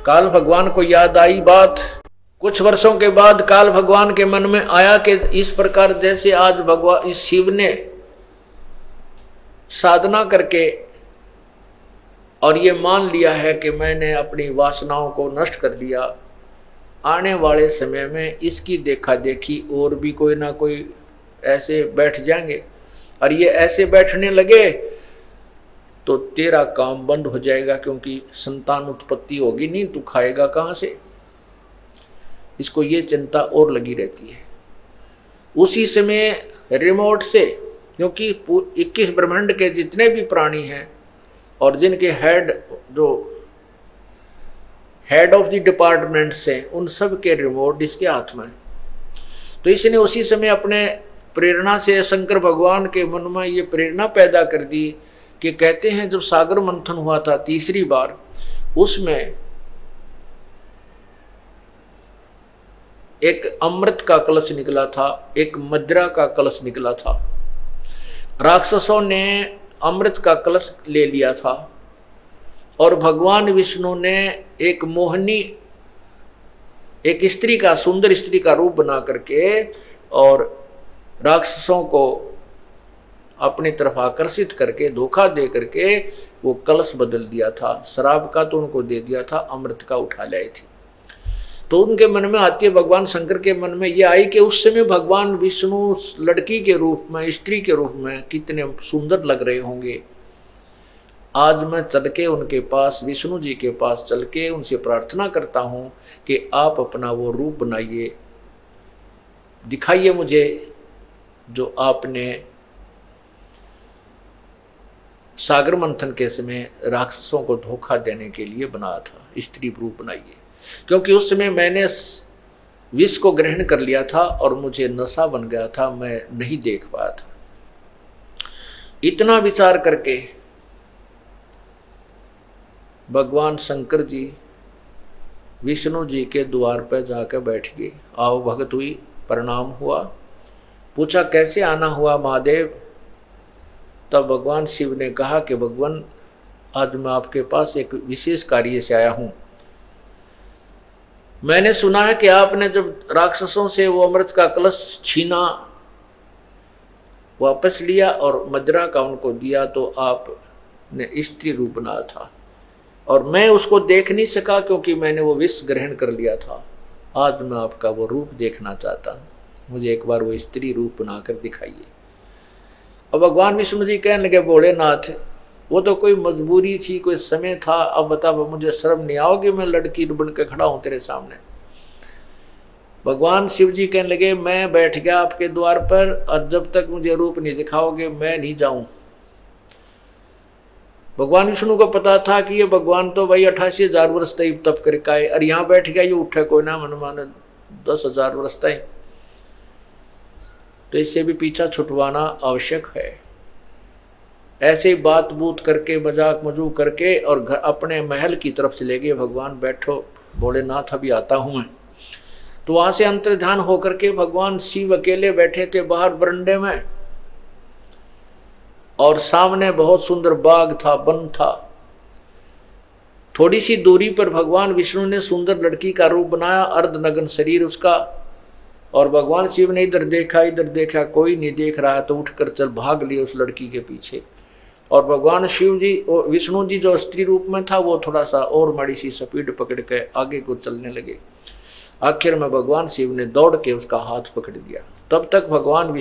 काल भगवान को याद आई बात। कुछ वर्षों के बाद काल भगवान के मन में आया कि इस प्रकार जैसे आज भगवान इस शिव ने साधना करके और ये मान लिया है कि मैंने अपनी वासनाओं को नष्ट कर दिया, आने वाले समय में इसकी देखा देखी और भी कोई ना कोई ऐसे बैठ जाएंगे, और ये ऐसे बैठने लगे तो तेरा काम बंद हो जाएगा, क्योंकि संतान उत्पत्ति होगी नहीं, तू खाएगा कहाँ से। इसको ये चिंता और लगी रहती है। उसी समय रिमोट से, क्योंकि 21 ब्रह्मांड के जितने भी प्राणी हैं और जिनके हेड ऑफ द डिपार्टमेंट से, उन सब के रिमोट इसके हाथ में। तो इसने उसी समय अपने प्रेरणा से शंकर भगवान के मन में ये प्रेरणा पैदा कर दी कि कहते हैं जब सागर मंथन हुआ था तीसरी बार, उसमें एक अमृत का कलश निकला था, एक मदिरा का कलश निकला था। राक्षसों ने अमृत का कलश ले लिया था और भगवान विष्णु ने एक मोहनी, एक स्त्री का, सुंदर स्त्री का रूप बना करके और राक्षसों को अपनी तरफ आकर्षित करके, धोखा दे करके वो कलश बदल दिया था। शराब का तो उनको दे दिया था, अमृत का उठा लाई थी। तो उनके मन में आती है, भगवान शंकर के मन में ये आई कि उस समय भगवान विष्णु लड़की के रूप में, स्त्री के रूप में कितने सुंदर लग रहे होंगे। आज मैं चल के उनके पास, विष्णु जी के पास चल के उनसे प्रार्थना करता हूं कि आप अपना वो रूप बनाइए, दिखाइए मुझे जो आपने सागर मंथन के समय राक्षसों को धोखा देने के लिए बनाया था, स्त्री रूप बनाइए। क्योंकि उस समय मैंने विष को ग्रहण कर लिया था और मुझे नशा बन गया था, मैं नहीं देख पाया था। इतना विचार करके भगवान शंकर जी विष्णु जी के द्वार पर जाकर बैठ गए। आओ भगत हुई, प्रणाम हुआ, पूछा कैसे आना हुआ महादेव। तब भगवान शिव ने कहा कि भगवान आज मैं आपके पास एक विशेष कार्य से आया हूं। मैंने सुना है कि आपने जब राक्षसों से वो अमृत का कलश छीना, वापस लिया और मदिरा का उनको दिया, तो आपने स्त्री रूप बनाया था और मैं उसको देख नहीं सका क्योंकि मैंने वो विष ग्रहण कर लिया था। आज मैं आपका वो रूप देखना चाहता हूं, मुझे एक बार वो स्त्री रूप बनाकर दिखाइए। अब भगवान विष्णु जी कहने लगे भोलेनाथ, वो तो कोई मजबूरी थी, कोई समय था, अब बता मुझे शर्म नहीं आओगे, मैं लड़की बन के खड़ा हूं तेरे सामने। भगवान शिव जी कहने लगे मैं बैठ गया आपके द्वार पर और जब तक मुझे रूप नहीं दिखाओगे मैं नहीं जाऊं। भगवान विष्णु को पता था कि ये भगवान तो भाई 88,000 वर्ष तक तप करके आए और यहाँ बैठ गया, ये उठे कोई ना मन माने 10,000 वर्ष तक, तो इससे भी पीछा छुटवाना आवश्यक है। ऐसे ही बात बूत करके, मजाक मजू करके और अपने महल की तरफ चले गए। भगवान बैठो भोलेनाथ अभी आता हूं मैं। तो वहां से अंतर्ध्यान होकर के भगवान शिव अकेले बैठे थे बाहर बरंडे में और सामने बहुत सुंदर बाग था, वन था। थोड़ी सी दूरी पर भगवान विष्णु ने सुंदर लड़की का रूप बनाया, अर्धनग्न शरीर उसका, और भगवान शिव ने इधर देखा कोई नहीं देख रहा है, तो उठकर चल भाग लिए उस लड़की के पीछे और भगवान शिव जी और विष्णु जी जो स्त्री रूप में था वो थोड़ा सा और माड़ी सी स्पीड पकड़ के आगे को चलने लगे। आखिर में भगवान शिव ने दौड़ के उसका हाथ पकड़ दिया। तब तक भगवान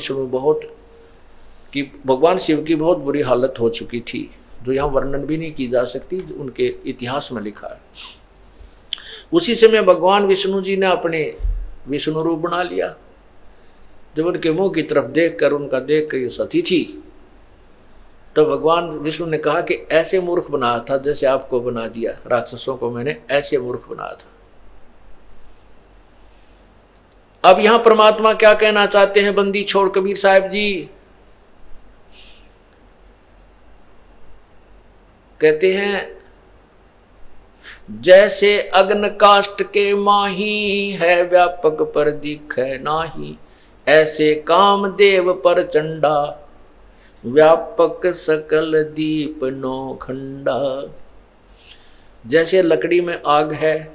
शिव की बहुत बुरी हालत हो चुकी थी, जो यहाँ वर्णन भी नहीं की जा सकती, उनके इतिहास में लिखा है। उसी समय भगवान विष्णु जी ने अपने विष्णु रूप बना लिया। जब उनके मुंह की तरफ देखकर उनका देख कर ये सती थी, तो भगवान विष्णु ने कहा कि ऐसे मूर्ख बनाया था जैसे आपको बना दिया, राक्षसों को मैंने ऐसे मूर्ख बनाया था। अब यहां परमात्मा क्या कहना चाहते हैं बंदी छोड़ कबीर साहब जी? कहते हैं जैसे अग्न काष्ठ के माही है व्यापक पर दिखे नाही, ऐसे कामदेव पर चंडा व्यापक सकल दीप नो खंडा। जैसे लकड़ी में आग है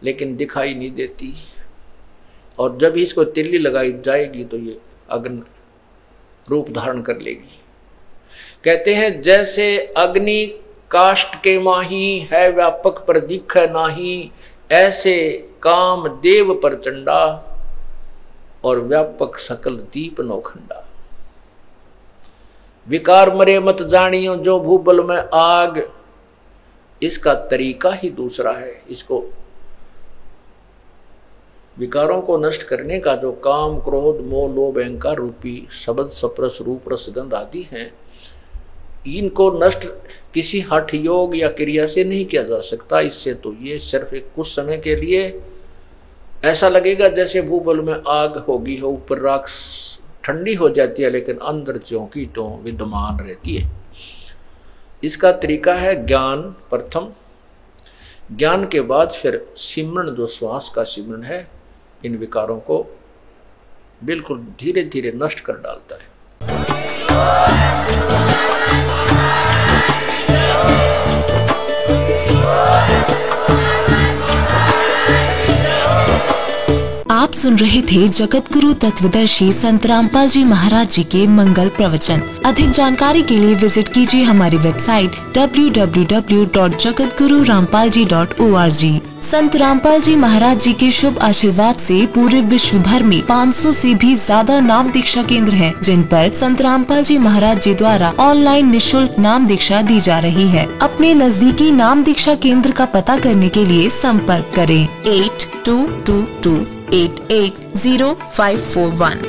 लेकिन दिखाई नहीं देती, और जब इसको तिल्ली लगाई जाएगी तो ये अग्नि रूप धारण कर लेगी। कहते हैं जैसे अग्नि काष्ठ के माही है व्यापक पर दिख नाही, ऐसे काम देव पर चंडा और व्यापक सकल दीप नौखंडा। विकार मरे मत जानियो जो भूबल में आग, इसका तरीका ही दूसरा है। इसको विकारों को नष्ट करने का जो काम क्रोध मोह लोभ अहंकार रूपी शब्द सप्रस रूप रसगंध आदि हैं, इनको नष्ट किसी हठ योग या क्रिया से नहीं किया जा सकता। इससे तो ये सिर्फ एक कुछ समय के लिए ऐसा लगेगा जैसे भूबल में आग होगी हो, ऊपर राख ठंडी हो जाती है लेकिन अंदर ज्यों की तो विद्यमान रहती है। इसका तरीका है ज्ञान प्रथम, ज्ञान के बाद फिर सिमरण, जो श्वास का सिमरण है, इन विकारों को बिल्कुल धीरे धीरे नष्ट कर डालता है। आप सुन रहे थे जगत गुरु तत्वदर्शी संत रामपाल जी महाराज जी के मंगल प्रवचन। अधिक जानकारी के लिए विजिट कीजिए हमारी वेबसाइट www.jagatgururampalji.org। संत रामपाल जी महाराज जी के शुभ आशीर्वाद से पूरे विश्व भर में 500 से भी ज्यादा नाम दीक्षा केंद्र हैं, जिन पर संत रामपाल जी महाराज जी द्वारा ऑनलाइन निःशुल्क नाम दीक्षा दी जा रही है। अपने नजदीकी नाम दीक्षा केंद्र का पता करने के लिए संपर्क करें 8222880541।